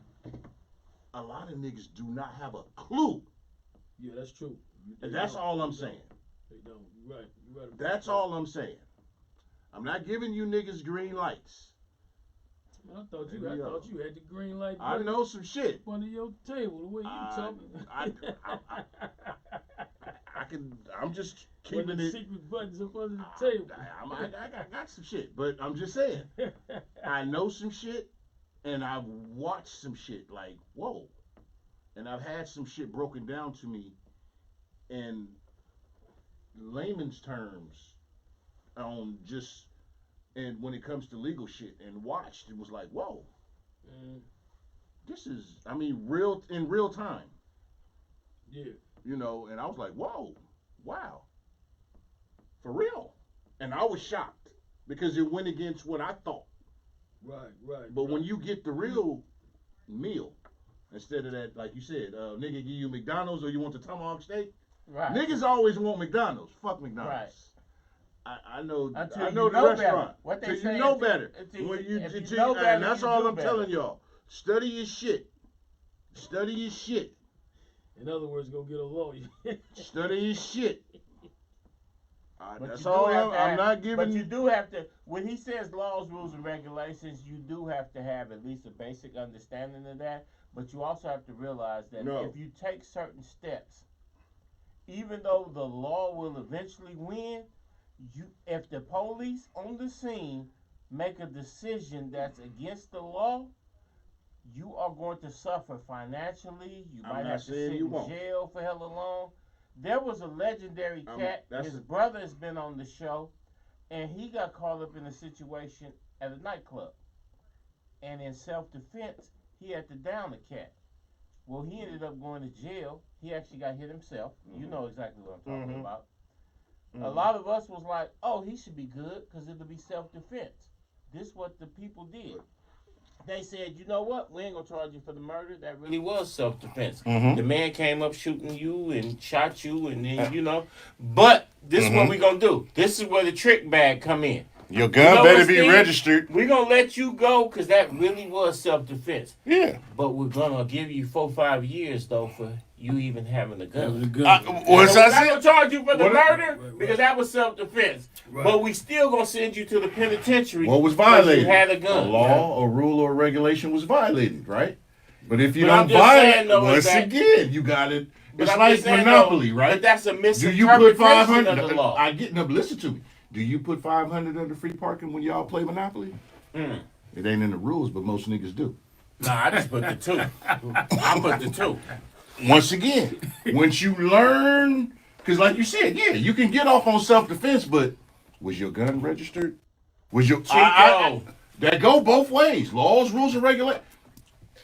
E: a lot of niggas do not have a clue.
G: Yeah, that's true.
E: And that's all I'm saying.
G: They don't. You're right. You're right.
E: That's all I'm saying. I'm not giving you niggas green lights.
G: Man, I thought you had the green light.
E: I know some shit.
G: Up under your table, the way you talking.
E: I'm just
G: With
E: keeping
G: the
E: it.
G: secret buttons up under the table.
E: I got some shit, but I'm just saying. I know some shit, and I've watched some shit like, whoa. And I've had some shit broken down to me in layman's terms on just, and when it comes to legal shit, and watched, it was like, whoa. This is, real, in real time.
G: Yeah.
E: You know, and I was like, whoa, wow. For real. And I was shocked because it went against what I thought.
G: Right.
E: But when you get the real meal, instead of that, like you said, nigga give you McDonald's or you want the tomahawk steak,
F: Right.
E: niggas always want McDonald's. Fuck McDonald's.
F: Right.
E: I know
F: Until
E: I
F: you
E: know the
F: know
E: restaurant.
F: better. What they
E: Till
F: say
E: you know
F: until-
E: better.
F: until
E: When
F: you-
E: you,
F: if you
E: until
F: know
E: you-
F: better,
E: and that's
F: you
E: all
F: do
E: I'm
F: better.
E: telling y'all. Study your shit. Study your shit.
G: In other words, go get a lawyer.
E: Study your shit.
F: But
E: That's
F: you do
E: all
F: have to
E: I'm
F: have-
E: not giving
F: But you do have to, when he says laws, rules, and regulations, you do have to have at least a basic understanding of that. But you also have to realize that
E: No.
F: if you take certain steps, even though the law will eventually win, if the police on the scene make a decision that's against the law, you are going to suffer financially. You
E: I'm
F: might
E: not
F: have to
E: saying
F: sit
E: you
F: in
E: won't.
F: jail for hella long. There was a legendary cat. His brother has been on the show, and he got caught up in a situation at a nightclub. And in self-defense, he had to down the cat. Well, he ended up going to jail. He actually got hit himself. You know exactly what I'm talking about. A lot of us was like, oh, he should be good because it'll be self-defense. This is what the people did. They said, you know what? We ain't going to charge you for the murder. That really was self-defense.
A: Mhm.
B: The man came up shooting you and shot you, and then, But this is what we going to do. This is where the trick bag come in.
A: your gun
B: know
A: better
B: what,
A: be
B: Steve?
A: registered.
B: We're going to let you go because that really was self-defense.
A: Yeah.
B: But we're going to give you 4-5 years, though, for you even having a gun.
G: Having a gun.
A: What's
B: We're
A: I
B: not going
A: said?
B: to charge you for the murder
G: Right.
B: because that was self-defense.
G: Right.
B: But we still going to send you to the penitentiary.
A: What was
B: 'cause
A: violated?
B: You had a gun.
A: A law, a rule, or a regulation was violated, right? But if you
B: But I'm
A: don't
B: just saying,
A: violate,
B: though, is
A: once
B: that-
A: again, you got it.
B: But
A: It's
B: I'm
A: like
B: just saying,
A: Monopoly,
B: though,
A: right?
B: But that's a
A: Do you put
B: misinterpretation
A: 500?
B: of the law.
A: I get no. Listen to me. Do you put 500 under free parking when y'all play Monopoly? It ain't in the rules, but most niggas do.
B: Nah, I just put the 2. I put the 2.
A: Once again, once you learn, because like you said, yeah, you can get off on self-defense, but was your gun registered? Was your
B: Chico.
A: that go both ways? Laws, rules, and regulations.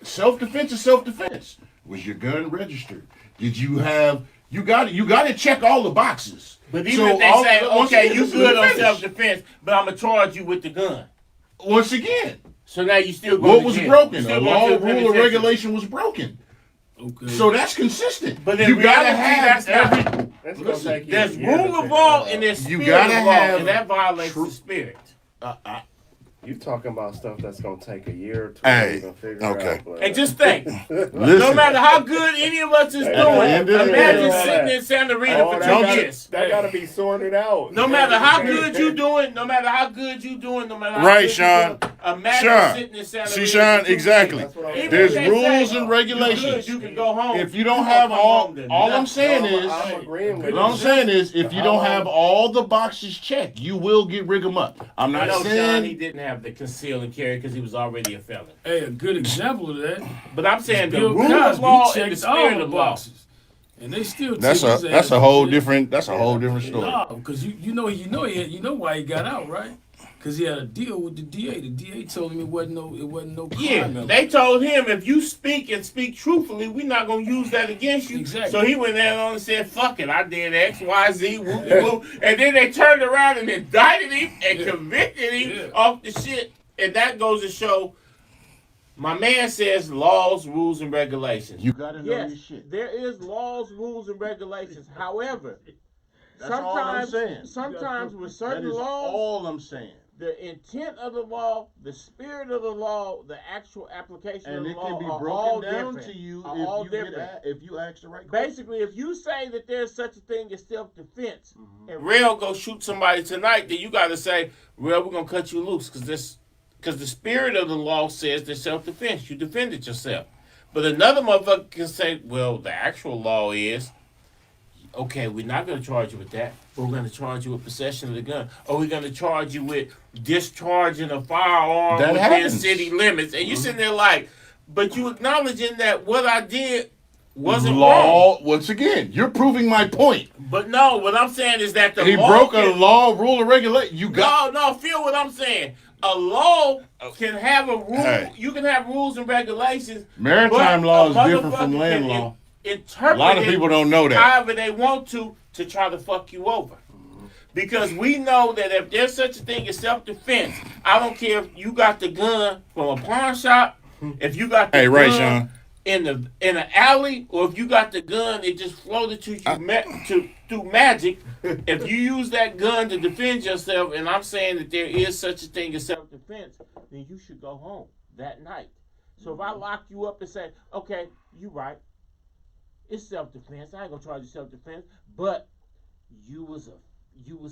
A: Self-defense is self-defense. Was your gun registered? Did you have? You got to check all the boxes.
B: But even if they say, okay, you good on self-defense, but I'm gonna charge you with the gun.
A: Once again,
B: so now you still
A: what was broken? A law, rule, or regulation was broken.
D: Okay.
A: So that's consistent.
B: But
A: you gotta have
B: there's rule of law and there's spirit of law, and that violates the spirit.
C: You talking about stuff that's gonna take a year or two
A: Hey,
C: to even figure
A: okay.
C: out. But,
B: And just think,
A: Listen.
B: no matter how good any of us is doing, imagine sitting in Santa Rita for 2 years.
C: That gotta be sorted out.
B: No matter how good you doing, no matter how good you doing, no matter how
A: Right,
B: good
A: Sean.
B: you doing, imagine sitting in Santa Rita.
A: See, Sean,
B: for 2
A: exactly.
B: years. Even
A: There's
B: if they
A: rules
B: say,
A: and regulations.
B: You can go home.
A: If you don't have all I'm saying is,
C: I'm agreeing with
A: all I'm
C: you.
A: saying is, if you don't have all the boxes checked, you will get rig 'em up. I'm
B: I
A: not
B: know Sean, he
A: saying.
B: didn't have the conceal and carry because he was already a felon.
D: Hey, a good example of that.
B: But I'm saying the
D: Bill
B: rule of
D: Cosby
B: law and the
D: checked all
B: spirit
D: the
B: of law.
D: boxes, and they still
A: That's
D: took his
A: a
D: ass
A: whole
D: and shit.
A: different story.
D: No, because you know why he got out, right? Because he had a deal with the DA. The DA told him it wasn't no crime.
B: Yeah,
D: element.
B: they told him if you speak and speak truthfully, we're not gonna use that against you.
D: Exactly.
B: So he went there on and said, "Fuck it, I did X, Y, Z, whoop de whoop," and then they turned around and indicted him and convicted him off the shit. And that goes to show. My man says laws, rules, and regulations.
A: You gotta know
B: Yes,
A: your shit.
B: there is laws, rules, and regulations. However,
A: That's all I'm saying.
B: sometimes with
A: That
B: certain
A: is
B: laws,
A: all I'm saying.
B: the intent of the law, the spirit of the law, the actual application
A: And
B: of the
A: it
B: law
A: can be
B: are all
A: broken down
B: different.
A: to you
B: Are all
A: if
B: different.
A: if you ask the right question.
B: Basically, if you say that there's such a thing as self-defense, and Rail go shoot somebody tonight, then you got to say, Rail, we're gonna cut you loose because the spirit of the law says there's self-defense. You defended yourself. But another motherfucker can say, well, the actual law is, okay, we're not going to charge you with that, but we're going to charge you with possession of the gun. Or we're going to charge you with discharging a firearm
A: That
B: within
A: happens.
B: city limits. And you sitting there like, but you acknowledging that what I did wasn't wrong.
A: law. Once again, you're proving my point.
B: But no, what I'm saying is that the
A: He
B: law
A: broke a
B: can-
A: law, rule, or regulation. You got.
B: No, feel what I'm saying. A law can have a rule.
A: Hey.
B: You can have rules and regulations.
A: Maritime
B: but
A: law
B: a
A: is different from
B: motherfucker
A: land
B: can
A: law.
B: Interpret
A: A lot of
B: it
A: people don't know that.
B: however they want to try to fuck you over. Because we know that if there's such a thing as self-defense, I don't care if you got the gun from a pawn shop, if you got the
A: Right,
B: gun
A: Sean.
B: in an alley, or if you got the gun, it just floated to you through magic. If you use that gun to defend yourself, and I'm saying that there is such a thing as self-defense, then you should go home that night. So if I lock you up and say, okay, you right, it's self-defense. I ain't gonna charge you self-defense, but you was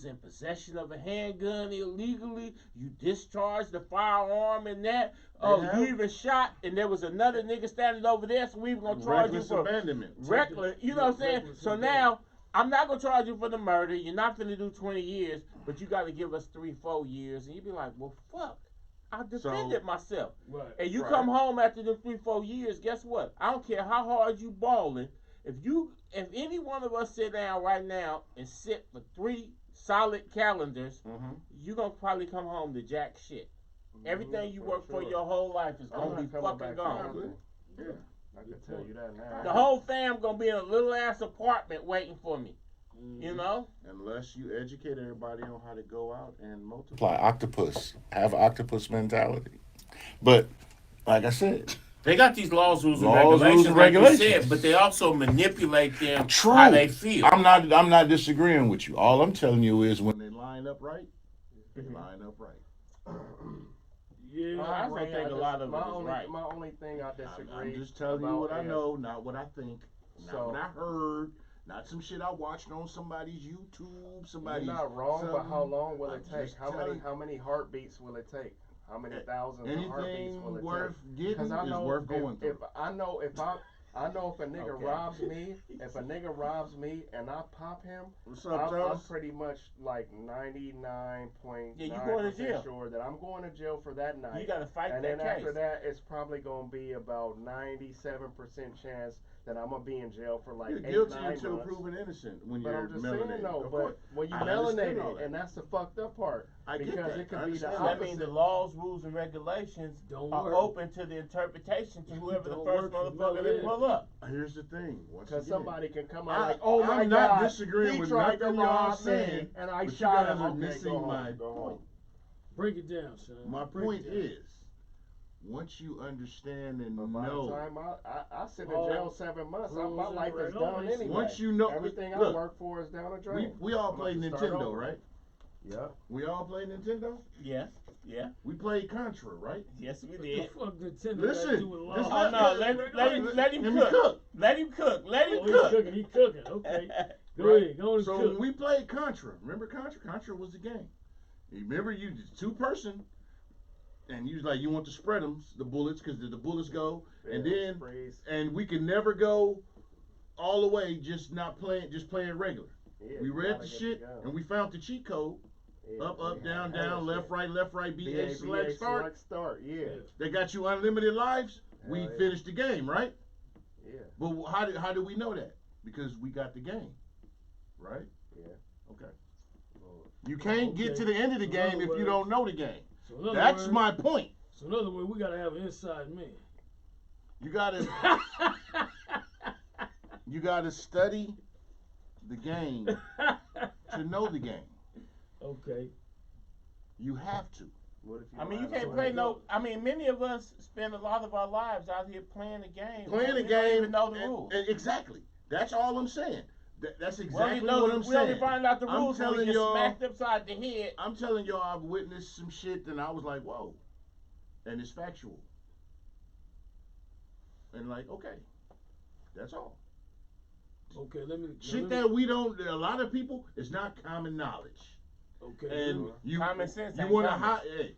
B: in possession of a handgun illegally. You discharged the firearm in that. Oh, you even shot, and there was another nigga standing over there, so we were gonna charge
A: Reckless
B: you for
A: abandonment.
B: reckless. You know what I'm saying? So now I'm not gonna charge you for the murder. You're not gonna do 20 years, but you got to give us 3-4 years, and you be like, well, fuck. I defended myself.
G: Right.
B: And you come home after the 3-4 years, guess what? I don't care how hard you balling. If any one of us sit down right now and sit for 3 solid calendars, you're going to probably come home to jack shit. Everything you worked for your whole life is going to be fucking gone.
C: Yeah, I can tell you that now.
B: The whole fam going to be in a little ass apartment waiting for me. You know?
A: Unless you educate everybody on how to go out and multiply. Octopus. Have octopus mentality. But, like I said,
B: They got these laws, rules, and
A: Laws,
B: regulations,
A: rules, and
B: like you
A: regulations.
B: said, but they also manipulate them
A: true.
B: how they feel.
A: I'm not disagreeing with you. All I'm telling you is when they line up right, they line up right.
G: Yeah,
B: I think a lot of it is right.
C: My only thing I disagree.
A: I'm just telling you what I know, not what I think, not
C: So-
A: what I heard, not some shit I watched on somebody's YouTube. Somebody's.
C: You're not wrong, but how long will it
A: I'm
C: take?
A: just
C: How
A: telling-
C: many heartbeats will it take? How many thousands of heartbeats
A: Anything
C: will it
A: worth
C: take?
A: getting
C: Because I
A: is
C: know
A: worth going through.
C: if a nigga
B: Okay.
C: robs me, if a nigga robs me and I pop him,
A: What's up,
C: I'm
A: Charles?
C: pretty much like 99.9%
B: Yeah, you going to jail.
C: sure that I'm going to jail for that night.
B: You got to fight
C: And
B: that
C: then
B: case.
C: after that, it's probably gonna be about 97% chance that I'm gonna be in jail for like
A: You're
C: 8-9
A: guilty
C: months.
A: until proven innocent when
C: But
A: you're
C: I'm just
A: melanated.
C: saying though,
A: Of course.
C: but when you
A: I understand all
C: melanated,
A: that.
C: and that's the fucked up part,
A: I get
C: because
A: that.
C: it could
A: I
C: be the
A: understand
B: So that means the
C: opposite.
B: laws, rules, and regulations
G: Don't
B: are
G: work.
B: open to the interpretation to whoever the
G: Don't
B: first
G: work for
B: motherfucker that
G: melanated
B: pull all up.
E: Here's the thing.
C: Because somebody can come out
E: I-
C: like, oh my
E: I'm
C: God,
E: not disagreeing
C: he
E: with
C: tried to
E: nothing y'all
C: rob
E: saying,
C: me, and I
E: but you
C: shot
E: guys
C: him.
E: are
C: Okay,
E: missing
C: go
E: my
C: home, go home.
E: point.
G: Break it down, son.
E: My
G: Break
E: point
G: it down.
E: is, once you understand and
C: But by the
E: know,
C: time I sit in jail 7 months, my
G: rules
C: life
G: and
C: is done anyway.
G: regulations.
E: once you know,
C: Everything I
E: look,
C: work for is down the drain.
E: we all
C: I'm
E: play
C: gonna have to start
E: Nintendo,
C: over.
E: right?
C: Yeah.
E: We all play Nintendo.
B: Yeah, yeah,
E: We played Contra, right?
B: yes we
G: What the
B: did.
G: fuck Nintendo
E: Listen,
G: got to do with law?
E: just
B: Oh no, let him cook. Let him cook. Let him
G: Oh, he
B: cook.
G: cooking. He cooking. Okay. Go
E: Right.
G: ahead. Go on and
E: So
G: cook.
E: when we played Contra, remember Contra? Contra was the game. You remember you just 2-person, and you was like you want to spread them the bullets because the bullets go, and
C: Yeah,
E: then
C: freeze.
E: and we can never go all the way just not playing, just playing regular.
C: Yeah,
E: We
C: you
E: read
C: gotta
E: the
C: get
E: shit
C: gun.
E: and we found the cheat code.
C: Yeah,
E: Up,
C: we
E: down,
C: had
E: down,
C: that
E: left, right,
C: shit.
E: BA, select, start.
C: Select start. Yeah.
E: They got you unlimited lives. We
C: Hell yeah.
E: finished the game, right?
C: Yeah.
E: But how do we know that? Because we got the game, right?
C: Yeah.
E: Okay. You can't get to the end of the
G: So in
E: game
G: other
E: if you
G: words-
E: don't know the game.
G: So in other
E: That's
G: words-
E: my point.
G: So in other words, we gotta have an inside man.
E: You gotta you gotta study the game to know the game.
G: Okay.
E: You have to.
C: What if you
B: I mean, you
C: don't have
B: can't
C: a
B: play
C: gun?
B: no. I mean, many of us spend a lot of our lives out here playing the game.
E: Playing the
B: We
E: game.
B: don't even know the
E: and-
B: rules.
E: and exactly. That's all I'm saying. That's
B: We
E: exactly
B: only know
E: what I'm
B: we only
E: saying.
B: find out the
E: I'm
B: rules when we
E: telling
B: get
E: y'all-
B: smacked upside the head.
E: I'm telling y'all, I've witnessed some shit, and I was like, whoa, and it's factual. And like, okay, that's all.
G: Okay. Let me.
E: Shit
G: let me,
E: that we don't. A lot of people, it's not common knowledge.
G: Okay.
E: And you,
B: Common sense
E: you
B: ain't
E: want to
B: common.
E: hide. Hey,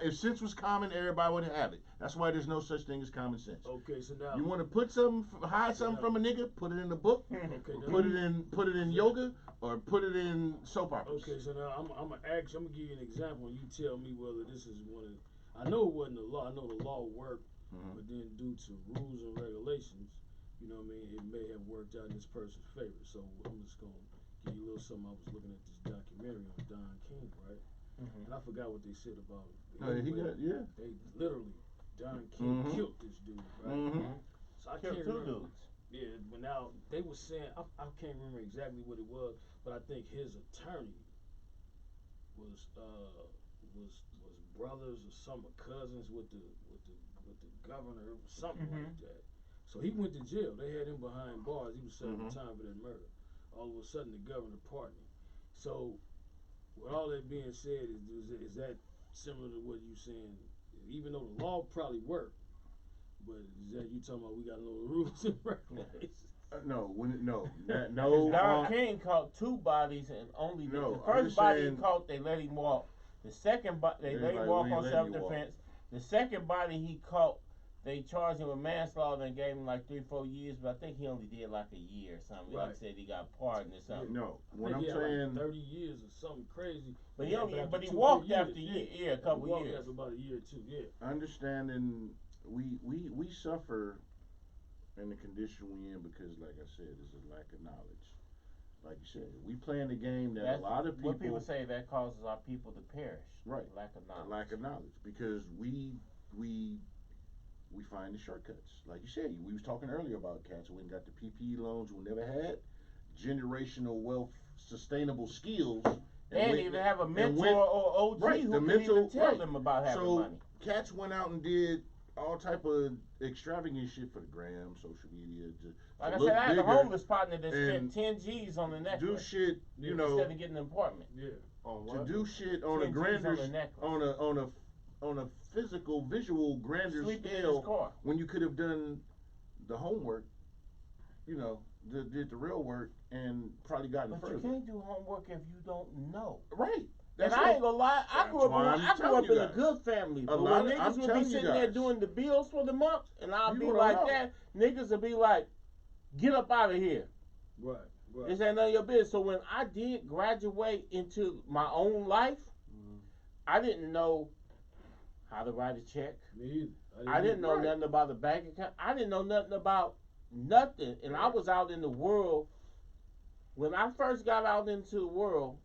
E: if sense was common, everybody would have it. That's why there's no such thing as common sense.
G: Okay. So now.
E: You want to put something, hide something from a nigga, put it in a book,
G: Okay. now
E: put
G: let
E: it
G: me-
E: in yoga, or put it in soap operas.
G: Okay, so now I'm gonna give you an example, and you tell me whether this is one of. I know it wasn't the law. I know the law worked,
E: Mhm.
G: but then due to rules and regulations, you know what I mean, it may have worked out in this person's favor. So I'm just gonna give you a little something. I was looking at this documentary on Don King, right? And I forgot what they said about it. But
E: He
G: anyway,
E: got, yeah.
G: they literally Don King
E: Mhm.
G: killed this dude, right?
E: Mhm.
G: So I
B: Killed
G: can't
B: two
G: remember.
B: dudes.
G: Yeah, but now they were saying I can't remember exactly what it was, but I think his attorney was brothers or some cousins with the governor or something like that. So he went to jail. They had him behind bars. He was serving time for that murder. All of a sudden, the governor pardoned him. So, with all that being said, is that similar to what you saying? Even though the law probably worked, but is that you talking about we got to know the rules and regulations?
E: No, no.
B: Don King caught 2 bodies and only
E: No,
B: the
E: I'm
B: first
E: just
B: body he
E: saying-
B: caught, they let him walk. The second body, they
E: They
B: let him
E: like,
B: walk
E: we ain't
B: on
E: letting you
B: self-defense. The second body he caught, they charged him with manslaughter and gave him like 3-4 years, but I think he only did like a year or something.
G: Right.
B: He said he got pardoned or something.
E: No, what
G: I
E: I'm
G: think he had
E: saying,
G: like 30 years or something crazy.
B: But he
G: Yeah,
B: only,
G: after
B: but he
G: 2-3
B: walked
G: years,
B: after a couple
G: he walked
B: years.
G: after about a year or two. Yeah.
E: understanding we suffer in the condition we in because, like I said, there's a lack of knowledge. Like you said, we playing a game that
B: That's
E: a lot of people,
B: what people say that causes our people to perish.
E: Right.
B: Lack of
E: a
B: knowledge.
E: lack of knowledge because we find the shortcuts. Like you said, we was talking earlier about cats who went and got the PPE loans who never had generational wealth, sustainable skills,
B: And
E: went-
B: even have a
E: and
B: mentor
E: went-
B: or OG
E: right,
B: who
E: the
B: can
E: mental-
B: even tell
E: right.
B: them about having
E: So
B: money.
E: cats went out and did all type of extravagant shit for the gram, social media, to
B: Like I
E: look
B: said, I had a
E: bigger,
B: homeless partner that spent
E: and
B: 10 G's on the
E: do
B: necklace
E: shit, you
G: Yeah,
E: know,
B: instead of getting an apartment.
G: Yeah.
C: On
E: to
C: what?
E: do shit on a
B: 10 G's
E: grander,
B: on the necklace.
E: on a physical, visual, grander
B: Sleeping in his
E: scale,
B: car.
E: when you could have done the homework, you know, did the real work and probably gotten
B: But
E: further.
B: you can't do homework if you don't know.
E: Right.
B: And
E: That's
B: I
E: what-
B: ain't gonna lie, I
E: that's
B: grew up,
E: why I'm
B: I grew
E: telling
B: up
E: you
B: in a
E: guys.
B: good family. But
E: lot
B: when
E: of-
B: niggas
E: I'm
B: would be
E: telling you
B: sitting there
E: guys.
B: doing the bills for the month, and I'll
E: You
B: be
E: gonna
B: like
E: know.
B: that, niggas would be like, get up out of here.
G: Right. Right.
B: This ain't none of your business. So when I did graduate into my own life, I didn't know how to write a check.
G: Me either.
B: I didn't know
E: Right.
B: nothing about the bank account. I didn't know nothing about nothing. And I was out in the world. When I first got out into the world,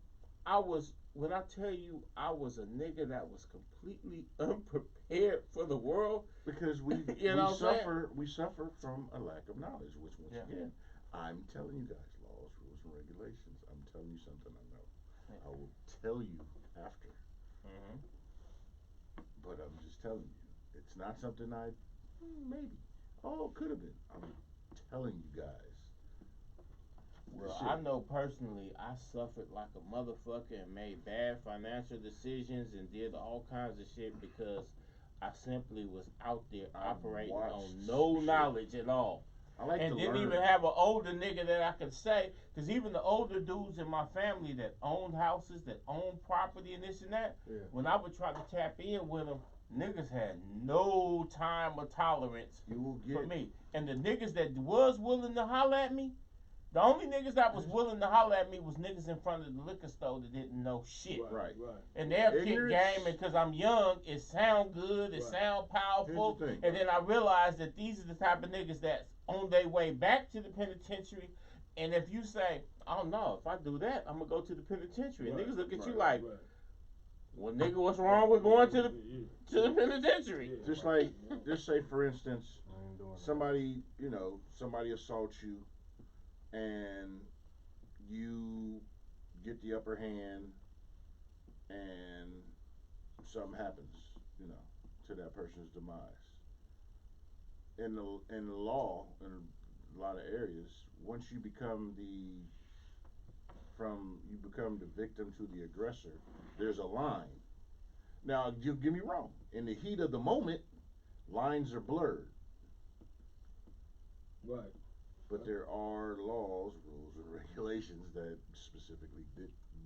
B: I was
F: when I tell you I was a nigga that was completely unprepared for the world,
A: Because we
F: You know what I'm
A: we suffer from a lack of knowledge, which once
F: Yeah.
A: again, I'm telling you guys, laws, rules, and regulations. I'm telling you something I know. I will tell you after,
F: Mhm.
A: but I'm just telling you, it's not something maybe. Oh, could have been. I'm telling you guys.
F: Well,
A: Shit.
F: I know personally, I suffered like a motherfucker and made bad financial decisions and did all kinds of shit because I simply was out there
A: I
F: operating
A: watched
F: on no
A: shit.
F: knowledge at all.
A: I like
F: And
A: to
F: didn't
A: learn.
F: even have an older nigga that I could say, because even the older dudes in my family that owned houses, that owned property and this and that,
C: Yeah.
F: when I would try to tap in with them, niggas had no time or tolerance
A: You will
F: for
A: get.
F: me. And the niggas that was willing to holler at me, the only niggas that was willing to holler at me was niggas in front of the liquor store that didn't know shit.
A: Right.
F: And they'll kick
A: Ignorance.
F: game, and because I'm young, it sound good, it
G: Right.
F: sound powerful.
A: Here's the thing.
F: And then I realized that these are the type of niggas that's on their way back to the penitentiary. And if you say, oh no, if I do that, I'm gonna go to the penitentiary. And
G: Right,
F: niggas look at you
G: right.
F: like, well, nigga, what's wrong with going to the penitentiary?
A: Just like, just say for instance,
C: I ain't doing that.
A: somebody assaults you, and you get the upper hand, and something happens, to that person's demise. In the law, in a lot of areas, once you become the victim to the aggressor, there's a line. Now, you get me wrong. In the heat of the moment, lines are blurred.
G: Right.
A: But there are laws, rules, and regulations that specifically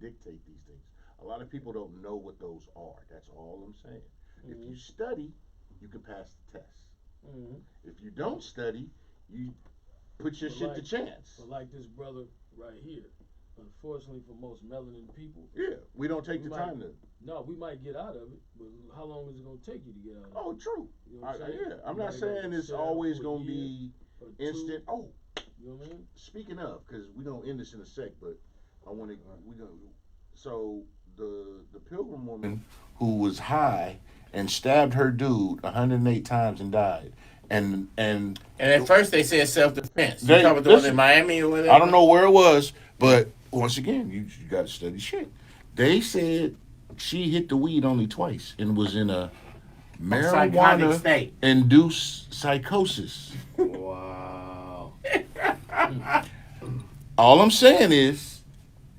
A: dictate these things. A lot of people don't know what those are. That's all I'm saying. If you study, you can pass the test.
G: Mm-hmm.
A: If you don't study, you put your shit to chance.
G: But like this brother right here, unfortunately for most melanin people,
A: Yeah, we don't take the time to.
G: No, we might get out of it, but how long is it gonna take you to get out of it?
A: Oh, true.
G: You know what I'm saying?
A: Yeah, I'm
G: You
A: not
G: might
A: saying
G: go
A: it's
G: sit out
A: always
G: for a
A: gonna
G: year
A: be
G: or
A: instant.
G: two,
A: Oh,
G: you know what I mean?
A: speaking of, because we don't end this in a sec, but I want to. So the Pilgrim woman who was high and stabbed her dude 108 times and died. And
B: at first they said self-defense. You
A: They-
B: talking about the one
A: listen,
B: in Miami or whatever?
A: I don't know where it was, but once again, you got to study shit. They said she hit the weed only twice and was in a
B: psychotic
A: marijuana
B: state.
A: induced psychosis.
B: Wow.
A: All I'm saying is,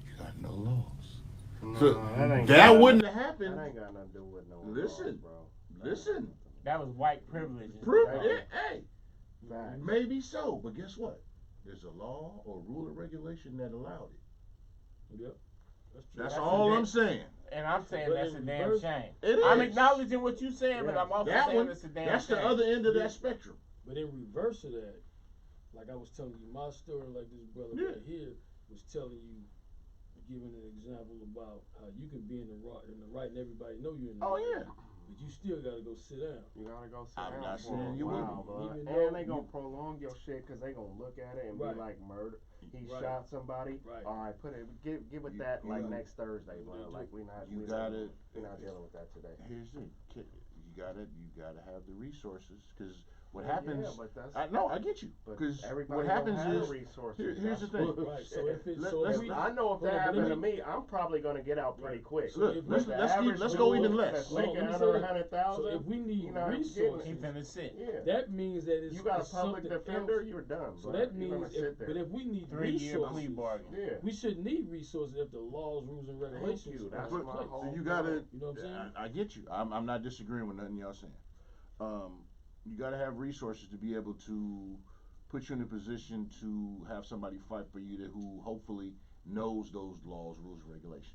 A: you got no laws. So that wouldn't have happened.
C: That ain't got nothing to do with no
A: Listen,
C: laws, bro.
A: Listen.
F: That was white privilege.
A: Hey,
C: Facts.
A: maybe so, but guess what? There's a law or rule or regulation that allowed it.
G: Yep. That's true.
A: That's
F: That's
A: all
F: a
A: I'm
F: bit-
A: saying.
F: And I'm saying
G: But
F: that's a
G: in
F: damn
G: reverse,
F: shame.
A: It
F: I'm
A: is.
F: acknowledging what you're saying, but
C: Yeah.
F: I'm also
A: That
F: saying
A: one,
F: it's a damn
A: that's
F: shame.
A: the other end of that spectrum.
G: But in reverse of that, like I was telling you my story, like this brother
A: Yeah.
G: right here was telling you, giving an example about how you can be in the right and everybody know you're in the
A: Oh,
G: right.
A: yeah.
G: But you still gotta go sit down.
C: You gotta go sit
A: I'm
C: down
A: not
C: for
A: saying
C: a
A: you
C: while,
G: wouldn't.
C: bud.
G: Even though
C: And they gonna
G: you-
C: prolong your shit because they gonna look at it and
G: Right.
C: be like, murder. He
G: Right.
C: shot somebody.
G: Right.
C: All right, put it. Give it
A: You-
C: that like
G: right.
C: next Thursday, bro.
G: You
C: Like we not.
A: You
C: we
A: gotta.
C: We're not dealing with that today.
A: Here's the kid. You gotta have the resources, because what
C: Yeah,
A: happens.
C: but that's.
A: I get you,
C: But
A: because
C: everybody
A: what happens
C: don't have
A: is.
C: the resources.
A: here's the
C: That's
A: thing.
C: what-
G: Right. So if it's
A: Let-
G: so
A: let's-
G: if we,
C: I know if
G: Hold
C: that
G: on,
C: happened
G: let
C: to
G: me-
C: me, I'm probably gonna get out pretty quick.
G: So
A: Look,
G: if
A: let's
G: we-
A: let's keep,
C: average
A: let's go even
C: dude
A: less.
C: That's
G: Hold on,
C: making
G: let me
C: under
G: say that.
C: 100,000.
G: so if we need
C: you know, I'm getting
G: resources,
F: He finna sit.
C: Yeah.
G: that means that it's
C: You got
G: it's
C: a public
G: something
C: defender,
G: else.
C: you're done.
G: So
C: bro.
G: that
C: You're gonna
G: means,
C: sit there.
G: but if we need
F: 3-year plea
G: resources,
F: bargain.
C: Yeah.
G: we should need resources if the laws, rules, and regulations
C: you.
G: are
C: That's
G: in
C: my
G: place.
C: whole-
A: You gotta.
G: You know what I'm saying?
A: I get you. I'm not disagreeing with nothing y'all saying. You gotta have resources to be able to put you in a position to have somebody fight for you who hopefully knows those laws, rules, and regulations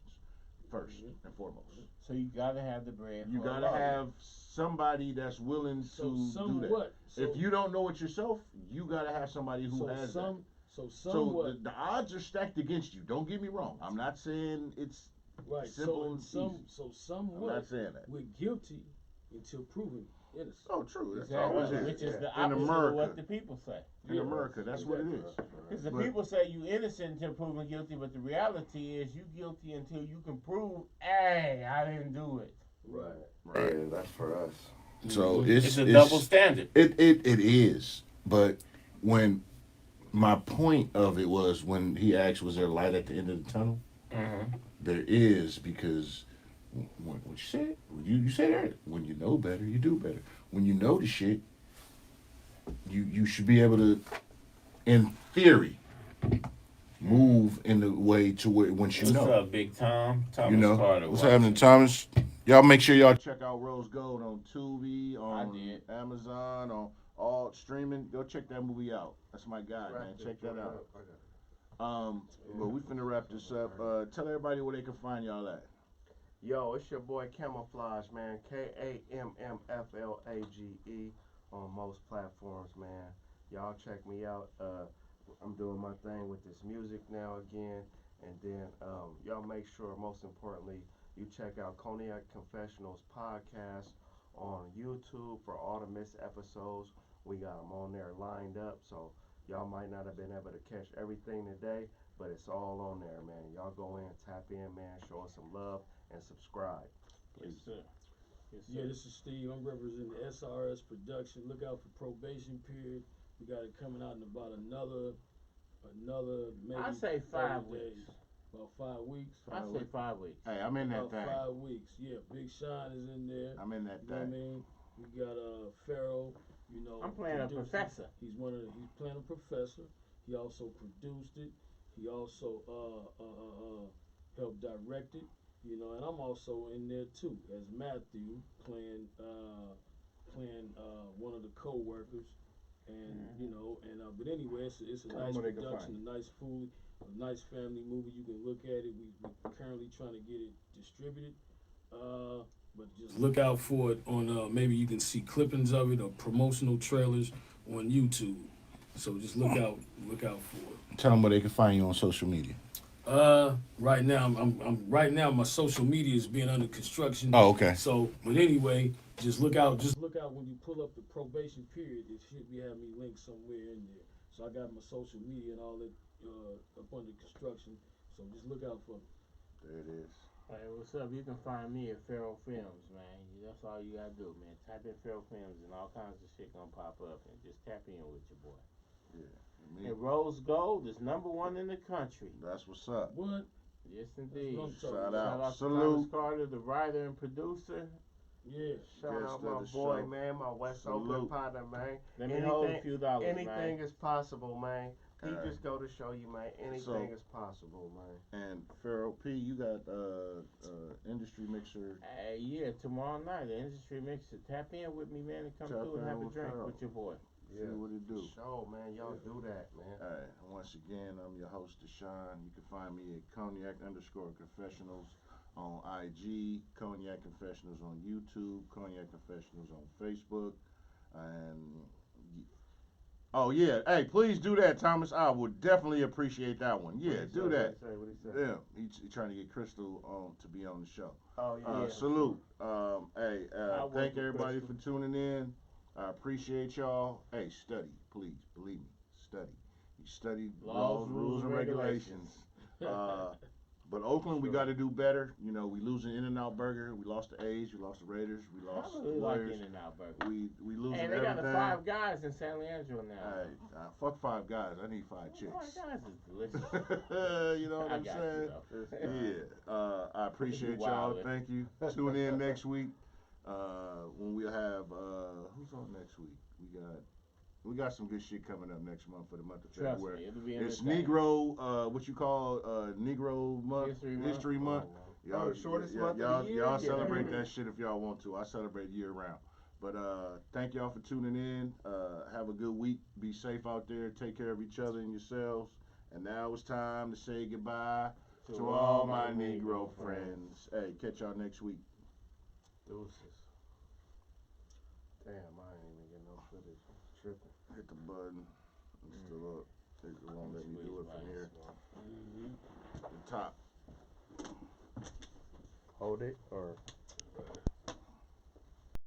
A: first and foremost.
F: So you gotta have the bread.
A: You
F: for a
A: gotta
F: lawyer.
A: have somebody that's willing
G: So
A: to do that.
G: somewhat. So,
A: If you don't know it yourself, you gotta have somebody who
G: so
A: has
G: some,
A: that.
G: so
A: So
G: somewhat.
A: the odds are stacked against you. Don't get me wrong. I'm not saying it's
G: Right.
A: simple
G: So
A: and
G: some,
A: easy.
G: so
A: I'm
G: somewhat.
A: not saying that.
G: We're guilty until proven innocent.
E: Oh, true. That's
B: Exactly.
E: always it.
B: Which is the
E: In
B: opposite of
E: America.
B: what the people say.
E: In America, that's what it is.
B: Because the
E: But-
B: people say you innocent until proven guilty, but the reality is you guilty until you can prove, hey, I didn't do it.
E: Right.
C: Yeah, that's for us.
A: So
B: It's a double standard.
A: It is. But when my point of it was when he asked, was there light at the end of the tunnel?
B: Mm-hmm.
A: There is, because what you said, you said that when you know better, you do better. When you know the shit, you should be able to, in theory, move in the way to where once you
B: What's
A: know.
B: up, Big Tom? Thomas
A: You know
B: Carter.
A: what's
B: watching.
A: happening, Thomas? Y'all make sure y'all
E: Check out Rose Gold on Tubi, on
B: did.
E: Amazon, on all streaming. Go check that movie out. That's my guy, man. Check that out. But we finna wrap this up. Tell everybody where they can find y'all at.
C: Yo, it's your boy Camouflage, man. Kammflage on most platforms, man. Y'all check me out. I'm doing my thing with this music now again. And then y'all make sure, most importantly, you check out Cognac Confessionals Podcast on YouTube for all the missed episodes. We got them on there lined up, so y'all might not have been able to catch everything today, but it's all on there, man. Y'all go in, tap in, man, show us some love, and subscribe.
B: Yes, sir. Yes, sir.
G: Yeah, this is Steve. I'm representing the SRS production. Look out for probation period. We got it coming out in about another maybe
B: I say 5
G: 30
B: weeks.
G: days. About 5 weeks.
B: I say 5 weeks.
E: Hey, I'm in that
G: About
E: thing.
G: 5 weeks. Yeah, Big Sean is in there.
E: I'm in that
G: You know what I
E: thing.
G: mean? We got Pharaoh. You know,
B: I'm playing a
G: produced it.
B: professor.
G: He's playing a professor. He also produced it. He also helped direct it. You know, and I'm also in there too as Matthew playing one of the co-workers. And you know, but anyway, it's a nice
E: what they can
G: production, a nice food, a nice family movie. You can look at it. We're currently trying to get it distributed. But just
D: Look out for it on maybe you can see clippings of it or promotional trailers on YouTube. So just look out for it.
A: Tell them where they can find you on social media.
D: Right now I'm right now my social media is being under construction.
A: Oh, okay.
D: So, but anyway, just look out when you pull up the probation period. It should be having me linked somewhere in there. So I got my social media and all that up under construction. So just look out for me.
E: There it is.
B: Hey, what's up? You can find me at Pharaoh Films, man. That's all you gotta do, man. Type in Pharaoh Films and all kinds of shit gonna pop up, and just tap in with your boy.
E: Me.
B: And Rose Gold is #1 in the country.
E: That's what's up.
G: What?
B: Yes, indeed.
G: That's what I'm
E: Shout
G: talking
E: out.
B: Shout out to
E: Salute.
B: Thomas Carter, the writer and producer.
G: Yeah.
C: Shout
E: Guest
C: out
E: of
C: my
E: the
C: boy,
E: show.
C: man, my West
E: Salute.
C: Oakland partner, man.
B: Let me hold a few dollars,
C: Anything
B: man.
C: is possible, man. He
E: Alright.
C: just go to show you, man. Anything is possible, man.
E: And Pharaoh P, you got industry mixer.
B: Hey, yeah, tomorrow night, the industry mixer. Tap in with me, man, and come
E: Tap
B: through and
E: in
B: have a
E: with
B: drink
E: Pharaoh.
B: with your boy.
E: See what it do.
C: Show, man. Y'all do that, man.
E: All right. Once again, I'm your host, Deshaun. You can find me at Cognac_Confessionals on IG, Cognac Confessionals on YouTube, Cognac Confessionals on Facebook, and oh yeah, hey, please do that, Thomas. I would definitely appreciate that one. Yeah, do that.
C: What he say?
E: Yeah, he's trying to get Crystal on to be on the show.
C: Oh, yeah.
E: Salute. Hey,
B: I work
E: thank
B: with
E: everybody
B: Crystal.
E: for tuning in. I appreciate y'all. Hey, study, please. Believe me, study. You study laws, rules, and regulations. But Oakland, we got to do better. You know, we losing In-N-Out Burger. We lost the A's. We lost the Raiders. We
B: I
E: lost the
B: really like
E: Warriors.
B: In-N-Out Burger.
E: We losing
B: Hey, they got
E: everything.
B: the Five Guys in San Leandro now.
E: Hey, fuck 5 guys. I need 5 chicks.
B: Five Guys is delicious.
E: You know what
B: I
E: I'm
B: got
E: saying?
B: you, though.
E: Yeah. I appreciate
B: You
E: y'all.
B: wildin'.
E: Thank you. Tune in next week. When we'll have who's on next week? We got some good shit coming up next month for the month of
B: Trust
E: February.
B: me, it'll be
E: It's
B: entertaining.
E: Negro, what you call Negro month,
B: History Month.
E: Y'all,
C: Oh, shortest month of the
E: y'all,
C: year?
E: y'all
C: Yeah.
E: celebrate that shit if y'all want to. I celebrate year round. But thank y'all for tuning in. Have a good week. Be safe out there. Take care of each other and yourselves. And now it's time to say goodbye to all my Negro friends. Hey, catch y'all next week.
C: Deuces. Damn, I ain't even get no footage. Tripping.
E: Hit the button. It's still up. It won't let me do it from here. The top.
C: Hold it or.